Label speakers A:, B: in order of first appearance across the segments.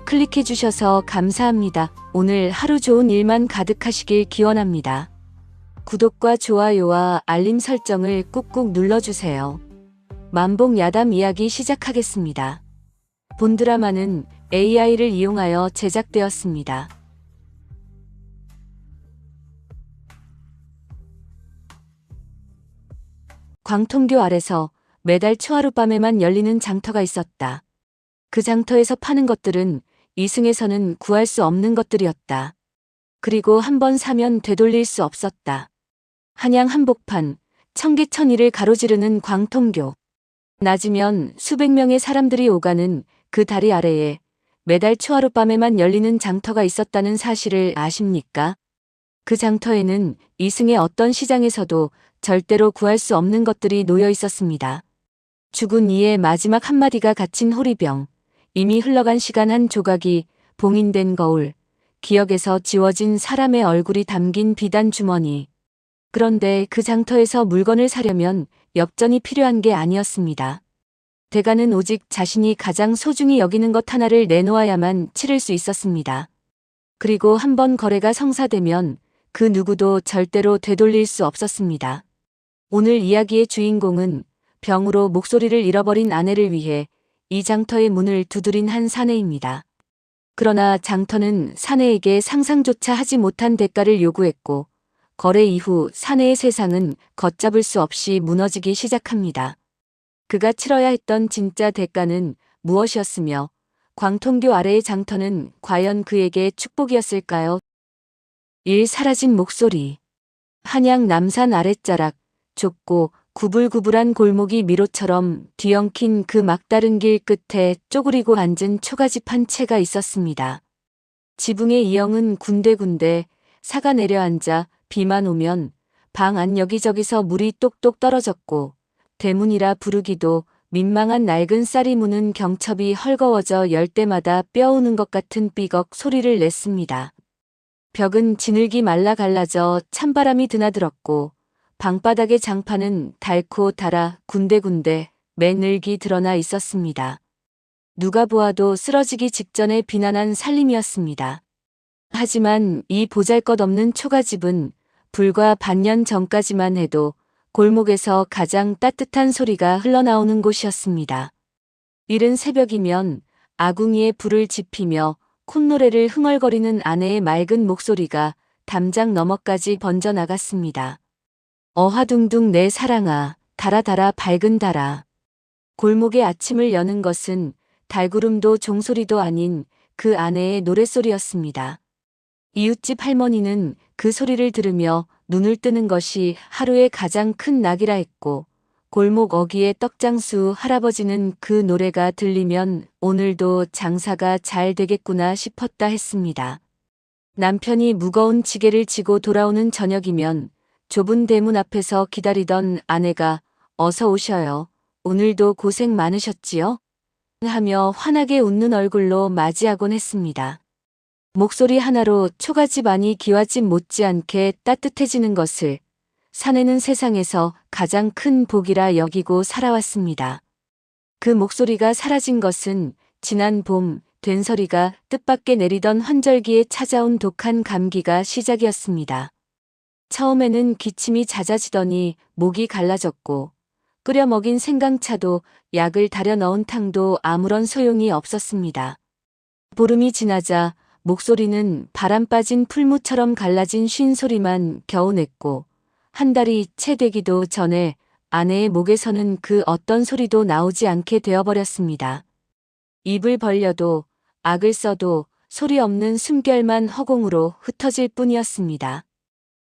A: 클릭해주셔서 감사합니다. 오늘 하루 좋은 일만 가득하시길 기원합니다. 구독과 좋아요와 알림 설정을 꾹꾹 눌러주세요. 만복 야담 이야기 시작하겠습니다. 본 드라마는 AI를 이용하여 제작되었습니다. 광통교 아래서 매달 초하룻밤에만 열리는 장터가 있었다. 그 장터에서 파는 것들은 이승에서는 구할 수 없는 것들이었다. 그리고 한 번 사면 되돌릴 수 없었다. 한양 한복판, 청계천이를 가로지르는 광통교. 낮이면 수백 명의 사람들이 오가는 그 다리 아래에 매달 초하룻밤에만 열리는 장터가 있었다는 사실을 아십니까? 그 장터에는 이승의 어떤 시장에서도 절대로 구할 수 없는 것들이 놓여 있었습니다. 죽은 이의 마지막 한마디가 갇힌 호리병, 이미 흘러간 시간 한 조각이 봉인된 거울, 기억에서 지워진 사람의 얼굴이 담긴 비단 주머니. 그런데 그 장터에서 물건을 사려면 엽전이 필요한 게 아니었습니다. 대가는 오직 자신이 가장 소중히 여기는 것 하나를 내놓아야만 치를 수 있었습니다. 그리고 한 번 거래가 성사되면 그 누구도 절대로 되돌릴 수 없었습니다. 오늘 이야기의 주인공은 병으로 목소리를 잃어버린 아내를 위해 이 장터의 문을 두드린 한 사내입니다. 그러나 장터는 사내에게 상상조차 하지 못한 대가를 요구했고 거래 이후 사내의 세상은 걷잡을 수 없이 무너지기 시작합니다. 그가 치러야 했던 진짜 대가는 무엇이었으며 광통교 아래의 장터는 과연 그에게 축복이었을까요? 1. 사라진 목소리. 한양 남산 아랫자락, 좁고 구불구불한 골목이 미로처럼 뒤엉킨 그 막다른 길 끝에 쪼그리고 앉은 초가집 한 채가 있었습니다. 지붕의 이형은 군데군데 사가 내려앉아 비만 오면 방 안 여기저기서 물이 똑똑 떨어졌고 대문이라 부르기도 민망한 낡은 쌀이 무는 경첩이 헐거워져 열 때마다 뼈우는 것 같은 삐걱 소리를 냈습니다. 벽은 지늘기 말라 갈라져 찬바람이 드나들었고 방바닥의 장판은 닳고 닳아 군데군데 매늘기 드러나 있었습니다. 누가 보아도 쓰러지기 직전의 비난한 살림이었습니다. 하지만 이 보잘것없는 초가집은 불과 반년 전까지만 해도 골목에서 가장 따뜻한 소리가 흘러나오는 곳이었습니다. 이른 새벽이면 아궁이에 불을 지피며 콧노래를 흥얼거리는 아내의 맑은 목소리가 담장 너머까지 번져나갔습니다. 어화둥둥 내 사랑아, 달아 밝은 달아. 골목의 아침을 여는 것은 달구름도 종소리도 아닌 그 아내의 노랫소리였습니다. 이웃집 할머니는 그 소리를 들으며 눈을 뜨는 것이 하루의 가장 큰 낙이라 했고 골목 어귀의 떡장수 할아버지는 그 노래가 들리면 오늘도 장사가 잘 되겠구나 싶었다 했습니다. 남편이 무거운 지게를 지고 돌아오는 저녁이면 좁은 대문 앞에서 기다리던 아내가 어서 오셔요. 오늘도 고생 많으셨지요? 하며 환하게 웃는 얼굴로 맞이하곤 했습니다. 목소리 하나로 초가집 안이 기와집 못지않게 따뜻해지는 것을 사내는 세상에서 가장 큰 복이라 여기고 살아왔습니다. 그 목소리가 사라진 것은 지난 봄 된서리가 뜻밖의 내리던 환절기에 찾아온 독한 감기가 시작이었습니다. 처음에는 기침이 잦아지더니 목이 갈라졌고 끓여 먹인 생강차도 약을 달여 넣은 탕도 아무런 소용이 없었습니다. 보름이 지나자 목소리는 바람 빠진 풀무처럼 갈라진 쉰소리만 겨우 냈고 한 달이 채 되기도 전에 아내의 목에서는 그 어떤 소리도 나오지 않게 되어버렸습니다. 입을 벌려도 악을 써도 소리 없는 숨결만 허공으로 흩어질 뿐이었습니다.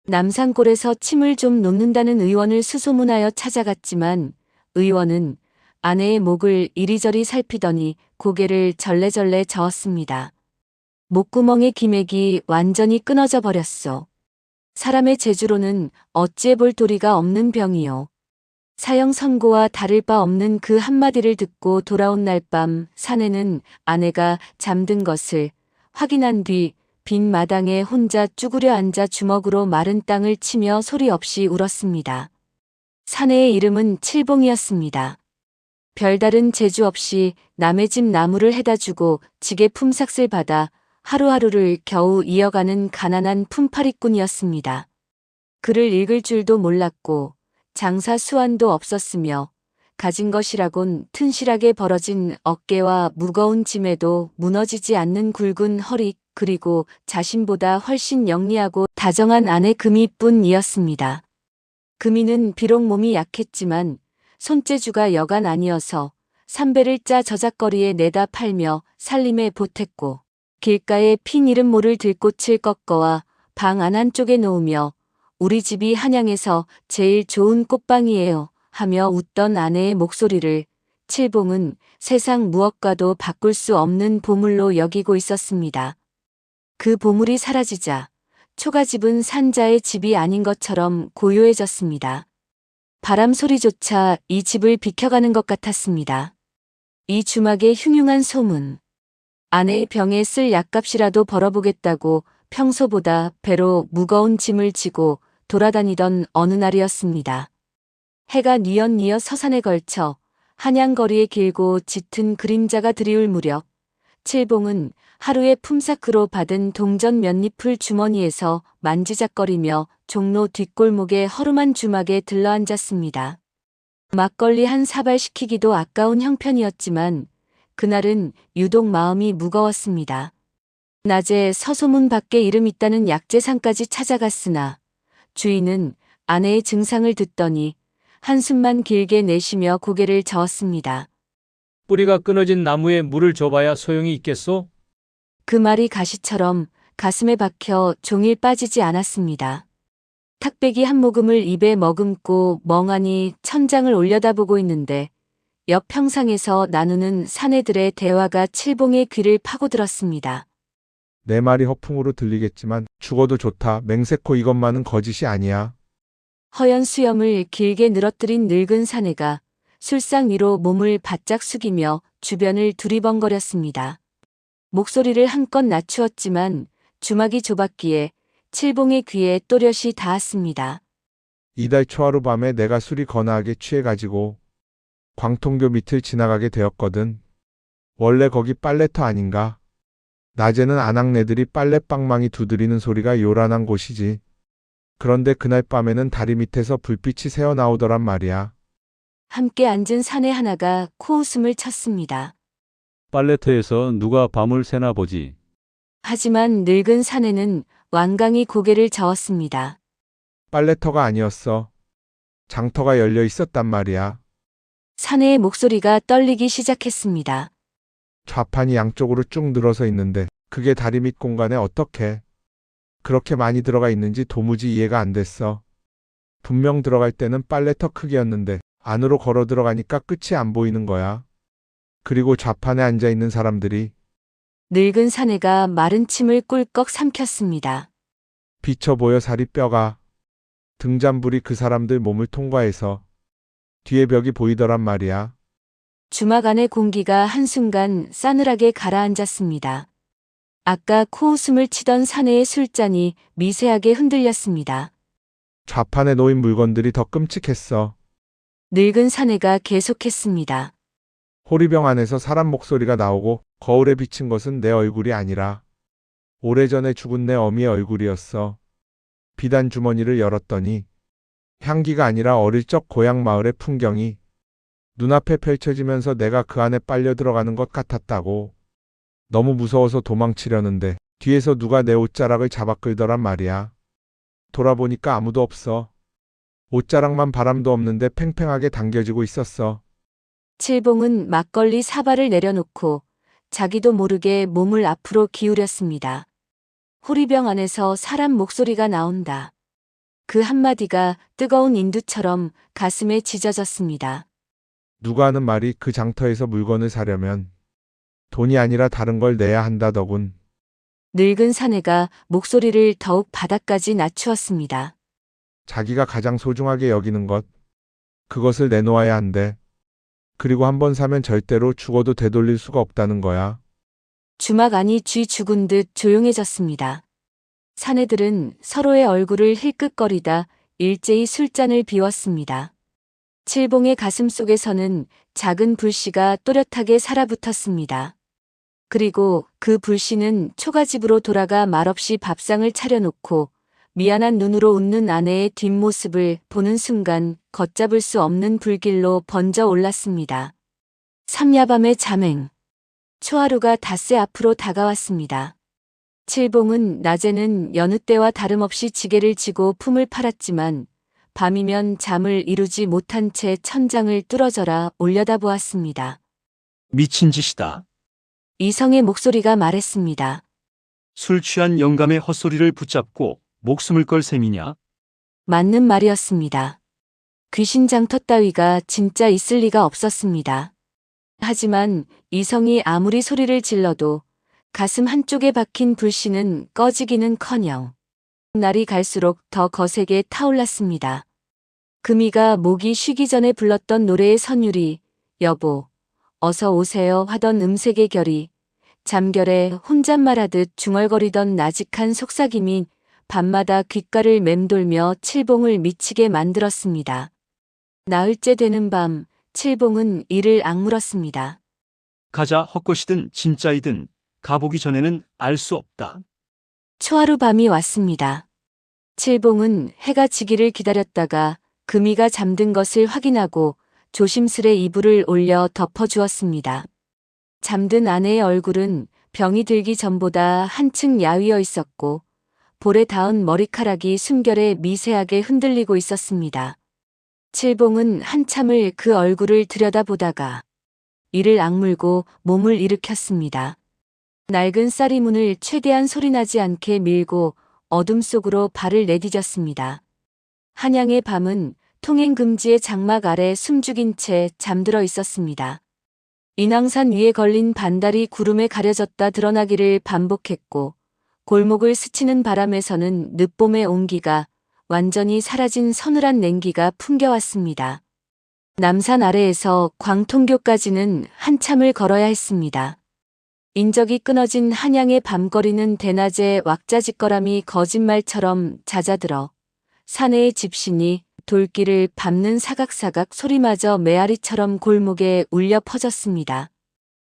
A: 남산골에서 침을 좀 놓는다는 의원을 수소문하여 찾아갔지만 의원은 아내의 목을 이리저리 살피더니 고개를 절레절레 저었습니다. 목구멍의 기맥이 완전히 끊어져 버렸소. 사람의 재주로는 어찌해 볼 도리가 없는 병이요. 사형 선고와 다를 바 없는 그 한마디를 듣고 돌아온 날 밤 사내는 아내가 잠든 것을 확인한 뒤 빈 마당에 혼자 쭈그려 앉아 주먹으로 마른 땅을 치며 소리 없이 울었습니다. 사내의 이름은 칠봉이었습니다. 별다른 재주 없이 남의 집 나무를 해다 주고 지게 품삯을 받아 하루하루를 겨우 이어가는 가난한 품팔이꾼이었습니다. 글을 읽을 줄도 몰랐고 장사 수완도 없었으며 가진 것이라곤 튼실하게 벌어진 어깨와 무거운 짐에도 무너지지 않는 굵은 허리 그리고 자신보다 훨씬 영리하고 다정한 아내 금이뿐이었습니다. 금이는 비록 몸이 약했지만 손재주가 여간 아니어서 삼배를 짜 저작거리에 내다 팔며 살림에 보탰고 길가에 핀 이름 모를 들꽃을 꺾어와 방 안 한쪽에 놓으며 우리 집이 한양에서 제일 좋은 꽃방이에요 하며 웃던 아내의 목소리를 칠봉은 세상 무엇과도 바꿀 수 없는 보물로 여기고 있었습니다. 그 보물이 사라지자 초가집은 산자의 집이 아닌 것처럼 고요해졌습니다. 바람 소리조차 이 집을 비켜가는 것 같았습니다. 이 주막의 흉흉한 소문. 아내의 병에 쓸 약값이라도 벌어보겠다고 평소보다 배로 무거운 짐을 지고 돌아다니던 어느 날이었습니다. 해가 뉘엿뉘엿 서산에 걸쳐 한양거리에 길고 짙은 그림자가 드리울 무렵 칠봉은 하루의 품삯으로 받은 동전 몇 잎을 주머니에서 만지작거리며 종로 뒷골목의 허름한 주막에 들러앉았습니다. 막걸리 한 사발 시키기도 아까운 형편이었지만 그날은 유독 마음이 무거웠습니다. 낮에 서소문 밖에 이름 있다는 약재상까지 찾아갔으나 주인은 아내의 증상을 듣더니 한숨만 길게 내쉬며 고개를 저었습니다.
B: 뿌리가 끊어진 나무에 물을 줘봐야 소용이 있겠소?
A: 그 말이 가시처럼 가슴에 박혀 종일 빠지지 않았습니다. 탁배기 한 모금을 입에 머금고 멍하니 천장을 올려다보고 있는데 옆 평상에서 나누는 사내들의 대화가 칠봉의 귀를 파고들었습니다.
C: 내 말이 허풍으로 들리겠지만 죽어도 좋다. 맹세코 이것만은 거짓이 아니야.
A: 허연 수염을 길게 늘어뜨린 늙은 사내가 술상 위로 몸을 바짝 숙이며 주변을 두리번거렸습니다. 목소리를 한껏 낮추었지만 주막이 좁았기에 칠봉의 귀에 또렷이 닿았습니다.
C: 이달 초하루 밤에 내가 술이 거나하게 취해가지고 광통교 밑을 지나가게 되었거든. 원래 거기 빨래터 아닌가? 낮에는 아낙네들이 빨랫방망이 두드리는 소리가 요란한 곳이지. 그런데 그날 밤에는 다리 밑에서 불빛이 새어나오더란 말이야.
A: 함께 앉은 사내 하나가 코웃음을 쳤습니다.
D: 빨래터에서 누가 밤을 새나 보지.
A: 하지만 늙은 사내는 완강히 고개를 저었습니다.
C: 빨래터가 아니었어. 장터가 열려 있었단 말이야.
A: 사내의 목소리가 떨리기 시작했습니다.
C: 좌판이 양쪽으로 쭉 늘어서 있는데 그게 다리 밑 공간에 어떻게 그렇게 많이 들어가 있는지 도무지 이해가 안 됐어. 분명 들어갈 때는 빨래터 크기였는데 안으로 걸어 들어가니까 끝이 안 보이는 거야. 그리고 좌판에 앉아 있는 사람들이
A: 늙은 사내가 마른 침을 꿀꺽 삼켰습니다.
C: 비쳐 보여 사리뼈가 등잔불이 그 사람들 몸을 통과해서 뒤에 벽이 보이더란 말이야.
A: 주막 안의 공기가 한순간 싸늘하게 가라앉았습니다. 아까 코웃음을 치던 사내의 술잔이 미세하게 흔들렸습니다.
C: 좌판에 놓인 물건들이 더 끔찍했어.
A: 늙은 사내가 계속했습니다.
C: 호리병 안에서 사람 목소리가 나오고 거울에 비친 것은 내 얼굴이 아니라 오래전에 죽은 내 어미의 얼굴이었어. 비단 주머니를 열었더니 향기가 아니라 어릴 적 고향 마을의 풍경이 눈앞에 펼쳐지면서 내가 그 안에 빨려 들어가는 것 같았다고. 너무 무서워서 도망치려는데 뒤에서 누가 내 옷자락을 잡아 끌더란 말이야. 돌아보니까 아무도 없어. 옷자락만 바람도 없는데 팽팽하게 당겨지고 있었어.
A: 칠봉은 막걸리 사발을 내려놓고 자기도 모르게 몸을 앞으로 기울였습니다. 호리병 안에서 사람 목소리가 나온다. 그 한마디가 뜨거운 인두처럼 가슴에 찢어졌습니다.
C: 누가 하는 말이 그 장터에서 물건을 사려면 돈이 아니라 다른 걸 내야 한다더군.
A: 늙은 사내가 목소리를 더욱 바닥까지 낮추었습니다.
C: 자기가 가장 소중하게 여기는 것, 그것을 내놓아야 한대. 그리고 한번 사면 절대로 죽어도 되돌릴 수가 없다는 거야.
A: 주막 안이 쥐 죽은 듯 조용해졌습니다. 사내들은 서로의 얼굴을 힐끗거리다 일제히 술잔을 비웠습니다. 칠봉의 가슴 속에서는 작은 불씨가 또렷하게 살아붙었습니다. 그리고 그 불씨는 초가집으로 돌아가 말없이 밥상을 차려놓고 미안한 눈으로 웃는 아내의 뒷모습을 보는 순간 걷잡을 수 없는 불길로 번져 올랐습니다. 삼야밤의 잠행. 초하루가 닷새 앞으로 다가왔습니다. 칠봉은 낮에는 여느 때와 다름없이 지게를 지고 품을 팔았지만 밤이면 잠을 이루지 못한 채 천장을 뚫어져라 올려다보았습니다.
E: 미친 짓이다.
A: 이성의 목소리가 말했습니다.
E: 술 취한 영감의 헛소리를 붙잡고 목숨을 걸 셈이냐?
A: 맞는 말이었습니다. 귀신장터 따위가 진짜 있을 리가 없었습니다. 하지만 이성이 아무리 소리를 질러도 가슴 한쪽에 박힌 불씨는 꺼지기는커녕 날이 갈수록 더 거세게 타올랐습니다. 금이가 목이 쉬기 전에 불렀던 노래의 선율이 여보, 어서 오세요 하던 음색의 결이 잠결에 혼잣말하듯 중얼거리던 나직한 속삭임이 밤마다 귓가를 맴돌며 칠봉을 미치게 만들었습니다. 나흘째 되는 밤, 칠봉은 이를 악물었습니다.
E: 가자 헛것이든 진짜이든 가보기 전에는 알 수 없다.
A: 초하루 밤이 왔습니다. 칠봉은 해가 지기를 기다렸다가 금이가 잠든 것을 확인하고 조심스레 이불을 올려 덮어주었습니다. 잠든 아내의 얼굴은 병이 들기 전보다 한층 야위어 있었고 볼에 닿은 머리카락이 숨결에 미세하게 흔들리고 있었습니다. 칠봉은 한참을 그 얼굴을 들여다보다가 이를 악물고 몸을 일으켰습니다. 낡은 쌀이문을 최대한 소리나지 않게 밀고 어둠 속으로 발을 내디뎠습니다. 한양의 밤은 통행금지의 장막 아래 숨죽인 채 잠들어 있었습니다. 인왕산 위에 걸린 반달이 구름에 가려졌다 드러나기를 반복했고 골목을 스치는 바람에서는 늦봄의 온기가 완전히 사라진 서늘한 냉기가 풍겨왔습니다. 남산 아래에서 광통교까지는 한참을 걸어야 했습니다. 인적이 끊어진 한양의 밤거리는 대낮에 왁자지껄함이 거짓말처럼 잦아들어 사내의 집신이 돌길을 밟는 사각사각 소리마저 메아리처럼 골목에 울려 퍼졌습니다.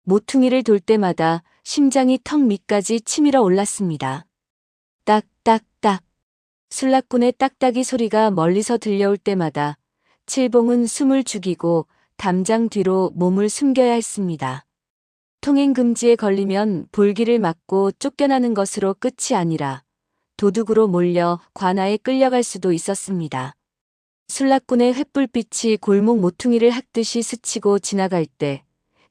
A: 모퉁이를 돌 때마다 심장이 턱 밑까지 치밀어 올랐습니다. 딱딱딱. 술락군의 딱딱이 소리가 멀리서 들려올 때마다 칠봉은 숨을 죽이고 담장 뒤로 몸을 숨겨야 했습니다. 통행금지에 걸리면 볼기를 맞고 쫓겨나는 것으로 끝이 아니라 도둑으로 몰려 관아에 끌려갈 수도 있었습니다. 술락군의 횃불빛이 골목 모퉁이를 핥듯이 스치고 지나갈 때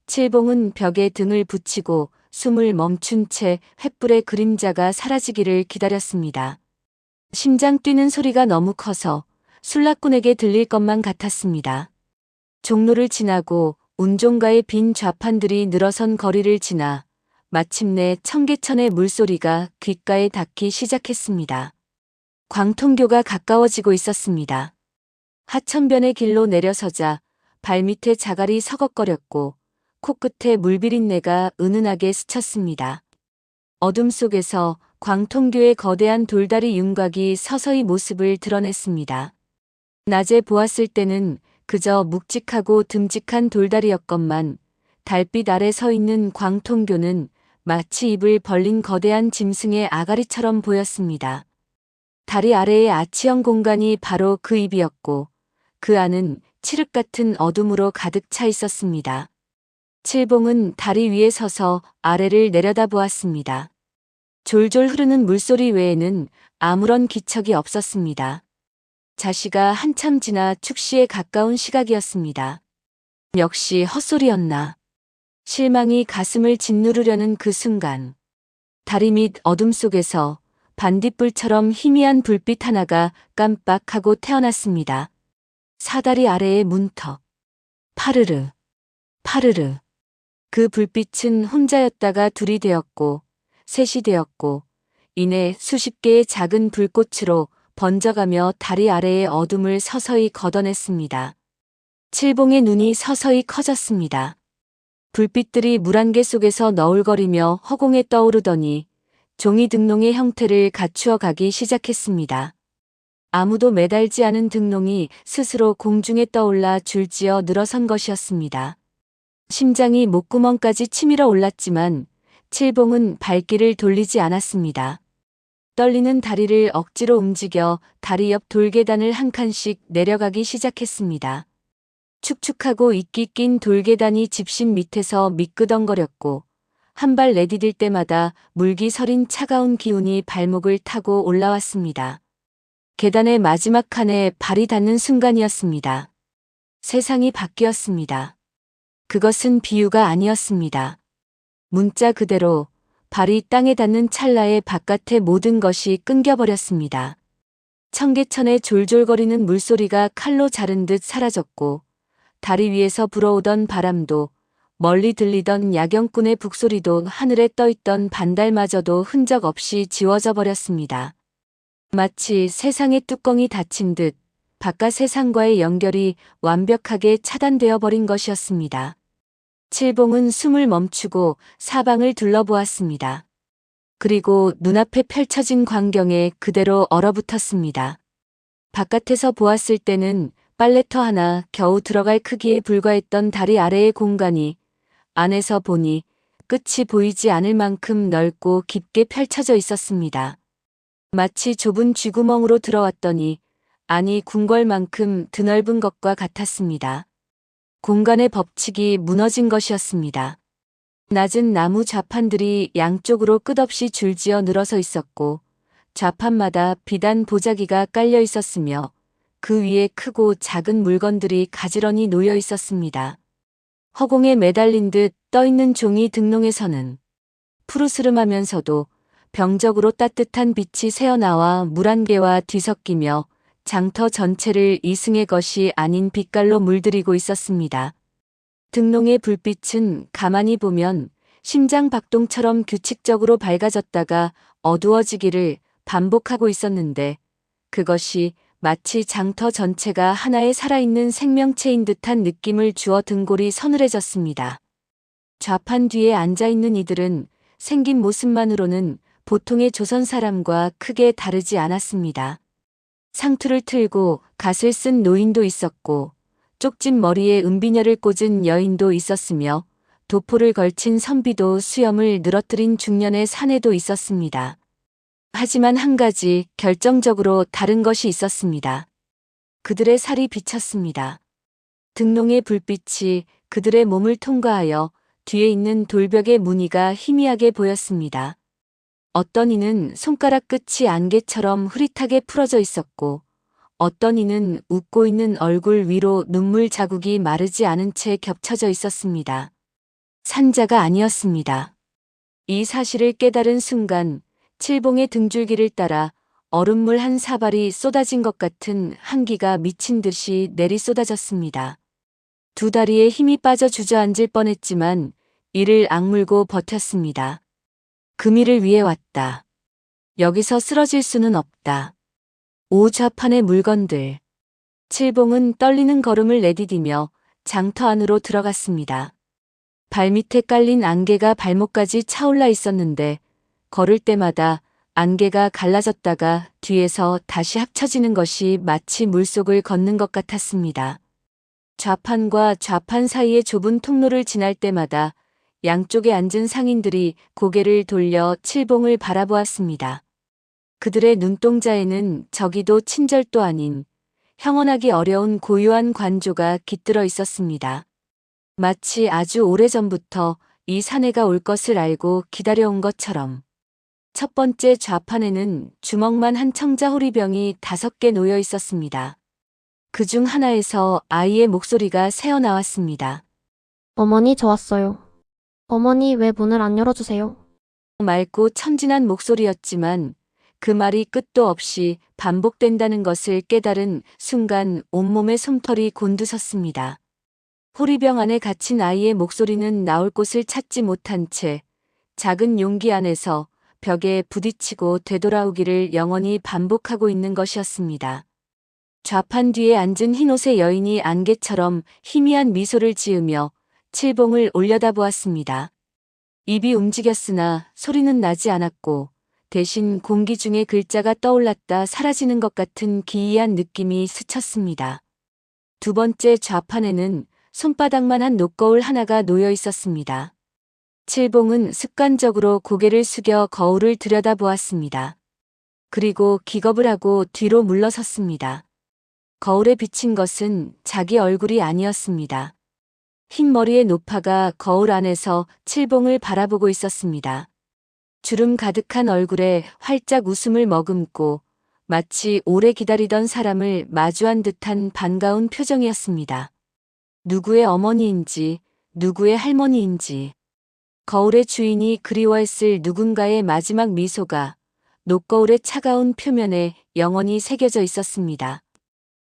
A: 칠봉은 벽에 등을 붙이고 숨을 멈춘 채 횃불의 그림자가 사라지기를 기다렸습니다. 심장 뛰는 소리가 너무 커서 술락군에게 들릴 것만 같았습니다. 종로를 지나고 운종가의 빈 좌판들이 늘어선 거리를 지나 마침내 청계천의 물소리가 귓가에 닿기 시작했습니다. 광통교가 가까워지고 있었습니다. 하천변의 길로 내려서자 발밑에 자갈이 서걱거렸고 코끝에 물비린내가 은은하게 스쳤습니다. 어둠 속에서 광통교의 거대한 돌다리 윤곽이 서서히 모습을 드러냈습니다. 낮에 보았을 때는 그저 묵직하고 듬직한 돌다리였건만 달빛 아래 서 있는 광통교는 마치 입을 벌린 거대한 짐승의 아가리처럼 보였습니다. 다리 아래의 아치형 공간이 바로 그 입이었고 그 안은 칠흑 같은 어둠으로 가득 차 있었습니다. 칠봉은 다리 위에 서서 아래를 내려다보았습니다. 졸졸 흐르는 물소리 외에는 아무런 기척이 없었습니다. 자시가 한참 지나 축시에 가까운 시각이었습니다. 역시 헛소리였나. 실망이 가슴을 짓누르려는 그 순간 다리 밑 어둠 속에서 반딧불처럼 희미한 불빛 하나가 깜빡하고 태어났습니다. 사다리 아래의 문턱. 파르르, 파르르. 그 불빛은 혼자였다가 둘이 되었고 셋이 되었고 이내 수십 개의 작은 불꽃으로 번져가며 다리 아래의 어둠을 서서히 걷어냈습니다. 칠봉의 눈이 서서히 커졌습니다. 불빛들이 물안개 속에서 너울거리며 허공에 떠오르더니 종이 등롱의 형태를 갖추어 가기 시작했습니다. 아무도 매달지 않은 등롱이 스스로 공중에 떠올라 줄지어 늘어선 것이었습니다. 심장이 목구멍까지 치밀어 올랐지만 칠봉은 발길을 돌리지 않았습니다. 떨리는 다리를 억지로 움직여 다리 옆 돌계단을 한 칸씩 내려가기 시작했습니다. 축축하고 이끼 낀 돌계단이 집신 밑에서 미끄덩거렸고 한 발 내디딜 때마다 물기 서린 차가운 기운이 발목을 타고 올라왔습니다. 계단의 마지막 칸에 발이 닿는 순간이었습니다. 세상이 바뀌었습니다. 그것은 비유가 아니었습니다. 문자 그대로 발이 땅에 닿는 찰나에 바깥의 모든 것이 끊겨버렸습니다. 청계천의 졸졸거리는 물소리가 칼로 자른 듯 사라졌고 다리 위에서 불어오던 바람도 멀리 들리던 야경꾼의 북소리도 하늘에 떠있던 반달마저도 흔적 없이 지워져 버렸습니다. 마치 세상의 뚜껑이 닫힌 듯 바깥 세상과의 연결이 완벽하게 차단되어 버린 것이었습니다. 칠봉은 숨을 멈추고 사방을 둘러보았습니다. 그리고 눈앞에 펼쳐진 광경에 그대로 얼어붙었습니다. 바깥에서 보았을 때는 빨래터 하나 겨우 들어갈 크기에 불과했던 다리 아래의 공간이 안에서 보니 끝이 보이지 않을 만큼 넓고 깊게 펼쳐져 있었습니다. 마치 좁은 쥐구멍으로 들어왔더니 안이 궁궐만큼 드넓은 것과 같았습니다. 공간의 법칙이 무너진 것이었습니다. 낮은 나무 좌판들이 양쪽으로 끝없이 줄지어 늘어서 있었고 좌판마다 비단 보자기가 깔려 있었으며 그 위에 크고 작은 물건들이 가지런히 놓여 있었습니다. 허공에 매달린 듯 떠있는 종이 등롱에서는 푸르스름하면서도 병적으로 따뜻한 빛이 새어나와 물 한 개와 뒤섞이며 장터 전체를 이승의 것이 아닌 빛깔로 물들이고 있었습니다. 등롱의 불빛은 가만히 보면 심장 박동처럼 규칙적으로 밝아졌다가 어두워지기를 반복하고 있었는데 그것이 마치 장터 전체가 하나의 살아있는 생명체인 듯한 느낌을 주어 등골이 서늘해졌습니다. 좌판 뒤에 앉아있는 이들은 생긴 모습만으로는 보통의 조선 사람과 크게 다르지 않았습니다. 상투를 틀고 갓을 쓴 노인도 있었고 쪽진 머리에 은비녀를 꽂은 여인도 있었으며 도포를 걸친 선비도 수염을 늘어뜨린 중년의 사내도 있었습니다. 하지만 한 가지 결정적으로 다른 것이 있었습니다. 그들의 살이 비쳤습니다. 등롱의 불빛이 그들의 몸을 통과하여 뒤에 있는 돌벽의 무늬가 희미하게 보였습니다. 어떤 이는 손가락 끝이 안개처럼 흐릿하게 풀어져 있었고 어떤 이는 웃고 있는 얼굴 위로 눈물 자국이 마르지 않은 채 겹쳐져 있었습니다. 산자가 아니었습니다. 이 사실을 깨달은 순간 칠봉의 등줄기를 따라 얼음물 한 사발이 쏟아진 것 같은 한기가 미친 듯이 내리 쏟아졌습니다. 두 다리에 힘이 빠져 주저앉을 뻔했지만 이를 악물고 버텼습니다. 금이를 위해 왔다. 여기서 쓰러질 수는 없다. 오좌판의 물건들. 칠봉은 떨리는 걸음을 내디디며 장터 안으로 들어갔습니다. 발밑에 깔린 안개가 발목까지 차올라 있었는데 걸을 때마다 안개가 갈라졌다가 뒤에서 다시 합쳐지는 것이 마치 물속을 걷는 것 같았습니다. 좌판과 좌판 사이의 좁은 통로를 지날 때마다 양쪽에 앉은 상인들이 고개를 돌려 칠봉을 바라보았습니다. 그들의 눈동자에는 저기도 친절도 아닌 형언하기 어려운 고유한 관조가 깃들어 있었습니다. 마치 아주 오래전부터 이 사내가 올 것을 알고 기다려온 것처럼. 첫 번째 좌판에는 주먹만 한 청자 호리병이 5개 놓여 있었습니다. 그 중 하나에서 아이의 목소리가 새어나왔습니다.
F: 어머니, 저 왔어요. 어머니, 왜 문을 안 열어주세요?
A: 맑고 천진한 목소리였지만 그 말이 끝도 없이 반복된다는 것을 깨달은 순간 온몸의 솜털이 곤두섰습니다. 호리병 안에 갇힌 아이의 목소리는 나올 곳을 찾지 못한 채 작은 용기 안에서 벽에 부딪히고 되돌아오기를 영원히 반복하고 있는 것이었습니다. 좌판 뒤에 앉은 흰옷의 여인이 안개처럼 희미한 미소를 지으며 칠봉을 올려다보았습니다. 입이 움직였으나 소리는 나지 않았고 대신 공기 중에 글자가 떠올랐다 사라지는 것 같은 기이한 느낌이 스쳤습니다. 두 번째 좌판에는 손바닥만한 녹거울 하나가 놓여 있었습니다. 칠봉은 습관적으로 고개를 숙여 거울을 들여다보았습니다. 그리고 기겁을 하고 뒤로 물러섰습니다. 거울에 비친 것은 자기 얼굴이 아니었습니다. 흰 머리의 노파가 거울 안에서 칠봉을 바라보고 있었습니다. 주름 가득한 얼굴에 활짝 웃음을 머금고 마치 오래 기다리던 사람을 마주한 듯한 반가운 표정이었습니다. 누구의 어머니인지, 누구의 할머니인지, 거울의 주인이 그리워했을 누군가의 마지막 미소가 녹거울의 차가운 표면에 영원히 새겨져 있었습니다.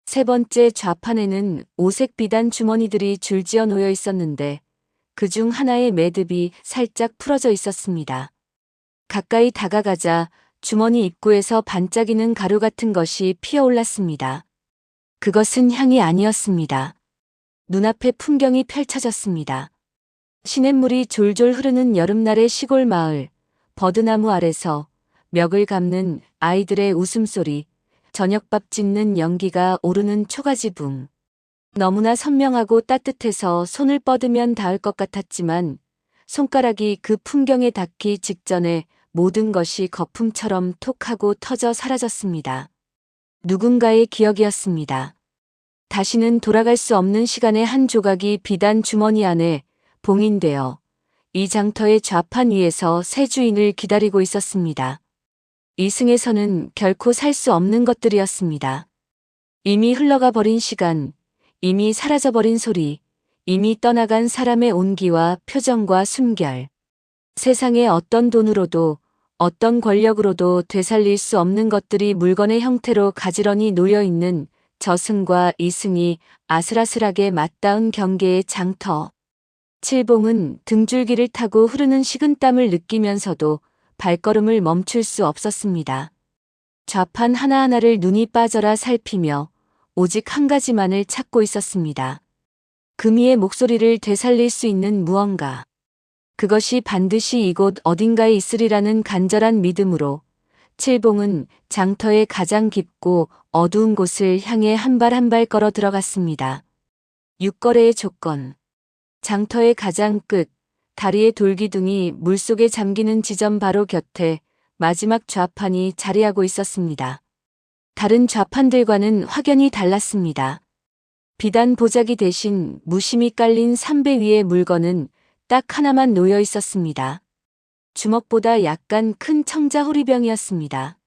A: 세 번째 좌판에는 오색 비단 주머니들이 줄지어 놓여 있었는데 그중 하나의 매듭이 살짝 풀어져 있었습니다. 가까이 다가가자 주머니 입구에서 반짝이는 가루 같은 것이 피어올랐습니다. 그것은 향이 아니었습니다. 눈앞에 풍경이 펼쳐졌습니다. 시냇물이 졸졸 흐르는 여름날의 시골 마을, 버드나무 아래서 멱을 감는 아이들의 웃음소리, 저녁밥 짓는 연기가 오르는 초가지붕. 너무나 선명하고 따뜻해서 손을 뻗으면 닿을 것 같았지만 손가락이 그 풍경에 닿기 직전에 모든 것이 거품처럼 톡 하고 터져 사라졌습니다. 누군가의 기억이었습니다. 다시는 돌아갈 수 없는 시간의 한 조각이 비단 주머니 안에 봉인되어 이 장터의 좌판 위에서 새 주인을 기다리고 있었습니다. 이승에서는 결코 살 수 없는 것들이었습니다. 이미 흘러가 버린 시간, 이미 사라져버린 소리, 이미 떠나간 사람의 온기와 표정과 숨결. 세상의 어떤 돈으로도 어떤 권력으로도 되살릴 수 없는 것들이 물건의 형태로 가지런히 놓여있는 저승과 이승이 아슬아슬하게 맞닿은 경계의 장터. 칠봉은 등줄기를 타고 흐르는 식은땀을 느끼면서도 발걸음을 멈출 수 없었습니다. 좌판 하나하나를 눈이 빠져라 살피며 오직 한 가지만을 찾고 있었습니다. 금이의 목소리를 되살릴 수 있는 무언가. 그것이 반드시 이곳 어딘가에 있으리라는 간절한 믿음으로 칠봉은 장터의 가장 깊고 어두운 곳을 향해 한 발 한 발 걸어 들어갔습니다. 육거래의 조건. 장터의 가장 끝, 다리의 돌기둥이 물속에 잠기는 지점 바로 곁에 마지막 좌판이 자리하고 있었습니다. 다른 좌판들과는 확연히 달랐습니다. 비단 보자기 대신 무심히 깔린 삼배 위의 물건은 딱 하나만 놓여 있었습니다. 주먹보다 약간 큰 청자 호리병이었습니다.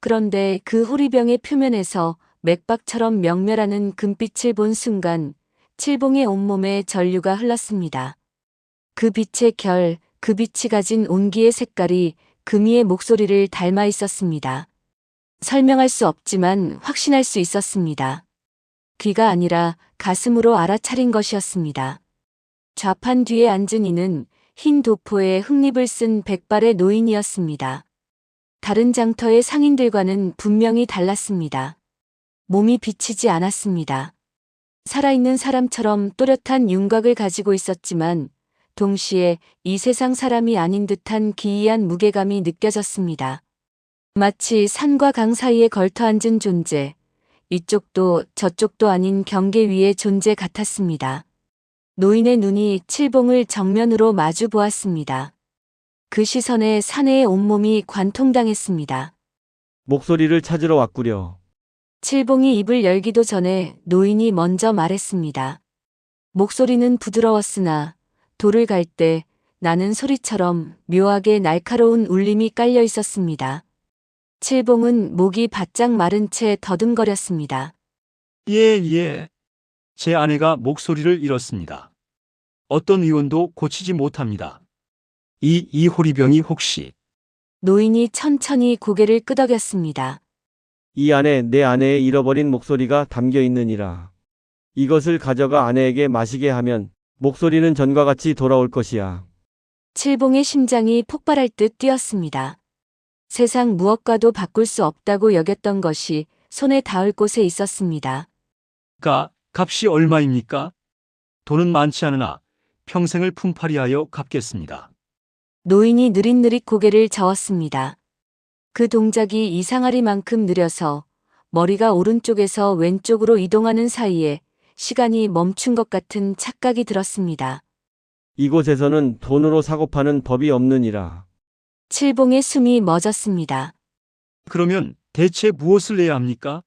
A: 그런데 그 호리병의 표면에서 맥박처럼 명멸하는 금빛을 본 순간 칠봉의 온몸에 전류가 흘렀습니다. 그 빛의 결, 그 빛이 가진 온기의 색깔이 금이의 목소리를 닮아 있었습니다. 설명할 수 없지만 확신할 수 있었습니다. 귀가 아니라 가슴으로 알아차린 것이었습니다. 좌판 뒤에 앉은 이는 흰 도포에 흙립을 쓴 백발의 노인이었습니다. 다른 장터의 상인들과는 분명히 달랐습니다. 몸이 비치지 않았습니다. 살아있는 사람처럼 또렷한 윤곽을 가지고 있었지만 동시에 이 세상 사람이 아닌 듯한 기이한 무게감이 느껴졌습니다. 마치 산과 강 사이에 걸터 앉은 존재, 이쪽도 저쪽도 아닌 경계 위의 존재 같았습니다. 노인의 눈이 칠봉을 정면으로 마주 보았습니다. 그 시선에 사내의 온몸이 관통당했습니다.
G: 목소리를 찾으러 왔구려.
A: 칠봉이 입을 열기도 전에 노인이 먼저 말했습니다. 목소리는 부드러웠으나 돌을 갈 때 나는 소리처럼 묘하게 날카로운 울림이 깔려 있었습니다. 칠봉은 목이 바짝 마른 채 더듬거렸습니다.
E: 예. 제 아내가 목소리를 잃었습니다. 어떤 의원도 고치지 못합니다. 이 호리병이 혹시
A: 노인이 천천히 고개를 끄덕였습니다.
G: 이 안에 내 아내의 잃어버린 목소리가 담겨 있느니라. 이것을 가져가 아내에게 마시게 하면 목소리는 전과 같이 돌아올 것이야.
A: 칠봉의 심장이 폭발할 듯 뛰었습니다. 세상 무엇과도 바꿀 수 없다고 여겼던 것이 손에 닿을 곳에 있었습니다.
E: 값이 얼마입니까? 돈은 많지 않으나 평생을 품팔이하여 갚겠습니다.
A: 노인이 느릿느릿 고개를 저었습니다. 그 동작이 이상하리만큼 느려서 머리가 오른쪽에서 왼쪽으로 이동하는 사이에 시간이 멈춘 것 같은 착각이 들었습니다.
G: 이곳에서는 돈으로 사고 파는 법이 없느니라.
A: 칠봉의 숨이 멎었습니다.
E: 그러면 대체 무엇을 해야 합니까?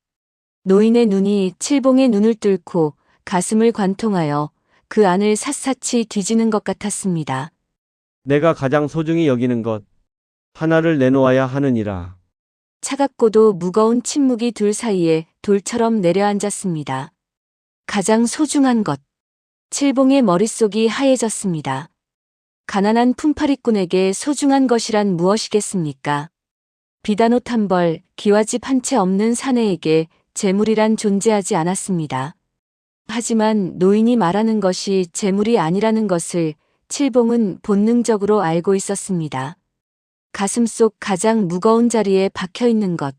A: 노인의 눈이 칠봉의 눈을 뚫고 가슴을 관통하여 그 안을 샅샅이 뒤지는 것 같았습니다.
G: 내가 가장 소중히 여기는 것 하나를 내놓아야 하느니라.
A: 차갑고도 무거운 침묵이 둘 사이에 돌처럼 내려앉았습니다. 가장 소중한 것. 칠봉의 머릿속이 하얘졌습니다. 가난한 품팔이꾼에게 소중한 것이란 무엇이겠습니까? 비단옷 한 벌, 기와집 한 채 없는 사내에게 재물이란 존재하지 않았습니다. 하지만 노인이 말하는 것이 재물이 아니라는 것을 칠봉은 본능적으로 알고 있었습니다. 가슴속 가장 무거운 자리에 박혀 있는 것.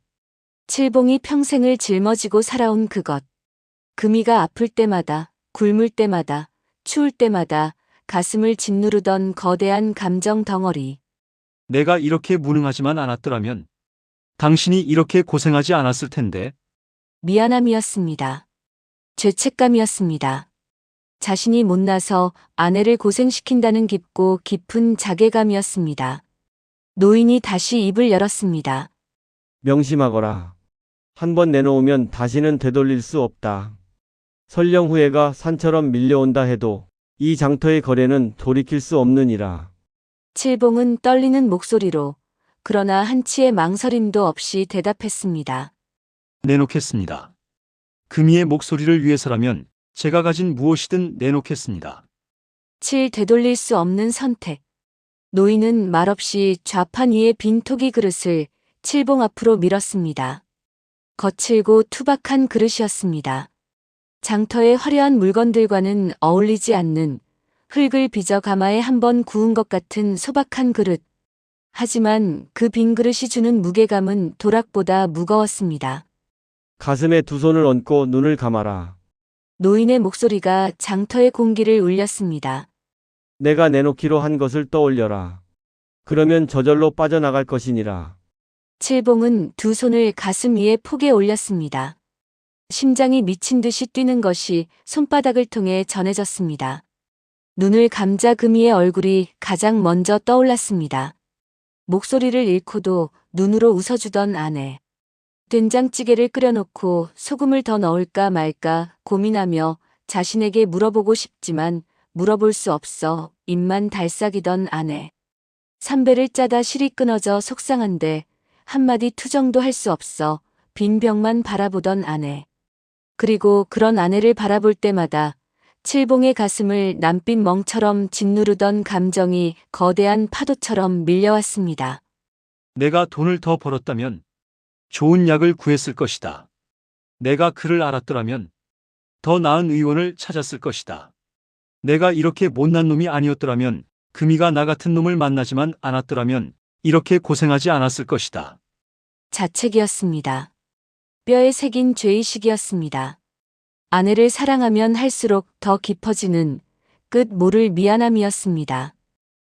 A: 칠봉이 평생을 짊어지고 살아온 그것. 금이가 아플 때마다, 굶을 때마다, 추울 때마다 가슴을 짓누르던 거대한 감정 덩어리.
E: 내가 이렇게 무능하지만 않았더라면 당신이 이렇게 고생하지 않았을 텐데.
A: 미안함이었습니다. 죄책감이었습니다. 자신이 못나서 아내를 고생시킨다는 깊고 깊은 자괴감이었습니다. 노인이 다시 입을 열었습니다.
G: 명심하거라. 한 번 내놓으면 다시는 되돌릴 수 없다. 설령 후회가 산처럼 밀려온다 해도 이 장터의 거래는 돌이킬 수 없느니라.
A: 칠봉은 떨리는 목소리로 그러나 한치의 망설임도 없이 대답했습니다.
E: 내놓겠습니다. 금이의 목소리를 위해서라면 제가 가진 무엇이든 내놓겠습니다.
A: 되돌릴 수 없는 선택. 노인은 말없이 좌판 위의 빈 토기 그릇을 칠봉 앞으로 밀었습니다. 거칠고 투박한 그릇이었습니다. 장터의 화려한 물건들과는 어울리지 않는 흙을 빚어 가마에 한번 구운 것 같은 소박한 그릇. 하지만 그 빈 그릇이 주는 무게감은 도락보다 무거웠습니다.
G: 가슴에 두 손을 얹고 눈을 감아라.
A: 노인의 목소리가 장터의 공기를 울렸습니다.
G: 내가 내놓기로 한 것을 떠올려라. 그러면 저절로 빠져나갈 것이니라.
A: 칠봉은 두 손을 가슴 위에 포개 올렸습니다. 심장이 미친 듯이 뛰는 것이 손바닥을 통해 전해졌습니다. 눈을 감자 금이의 얼굴이 가장 먼저 떠올랐습니다. 목소리를 잃고도 눈으로 웃어주던 아내. 된장찌개를 끓여놓고 소금을 더 넣을까 말까 고민하며 자신에게 물어보고 싶지만 물어볼 수 없어 입만 달싹이던 아내. 삼배를 짜다 실이 끊어져 속상한데 한마디 투정도 할 수 없어 빈 벽만 바라보던 아내. 그리고 그런 아내를 바라볼 때마다 칠봉의 가슴을 남빛 멍처럼 짓누르던 감정이 거대한 파도처럼 밀려왔습니다.
E: 내가 돈을 더 벌었다면 좋은 약을 구했을 것이다. 내가 그를 알았더라면 더 나은 의원을 찾았을 것이다. 내가 이렇게 못난 놈이 아니었더라면, 금이가 나 같은 놈을 만나지만 않았더라면 이렇게 고생하지 않았을 것이다.
A: 자책이었습니다. 뼈에 새긴 죄의식이었습니다. 아내를 사랑하면 할수록 더 깊어지는 끝 모를 미안함이었습니다.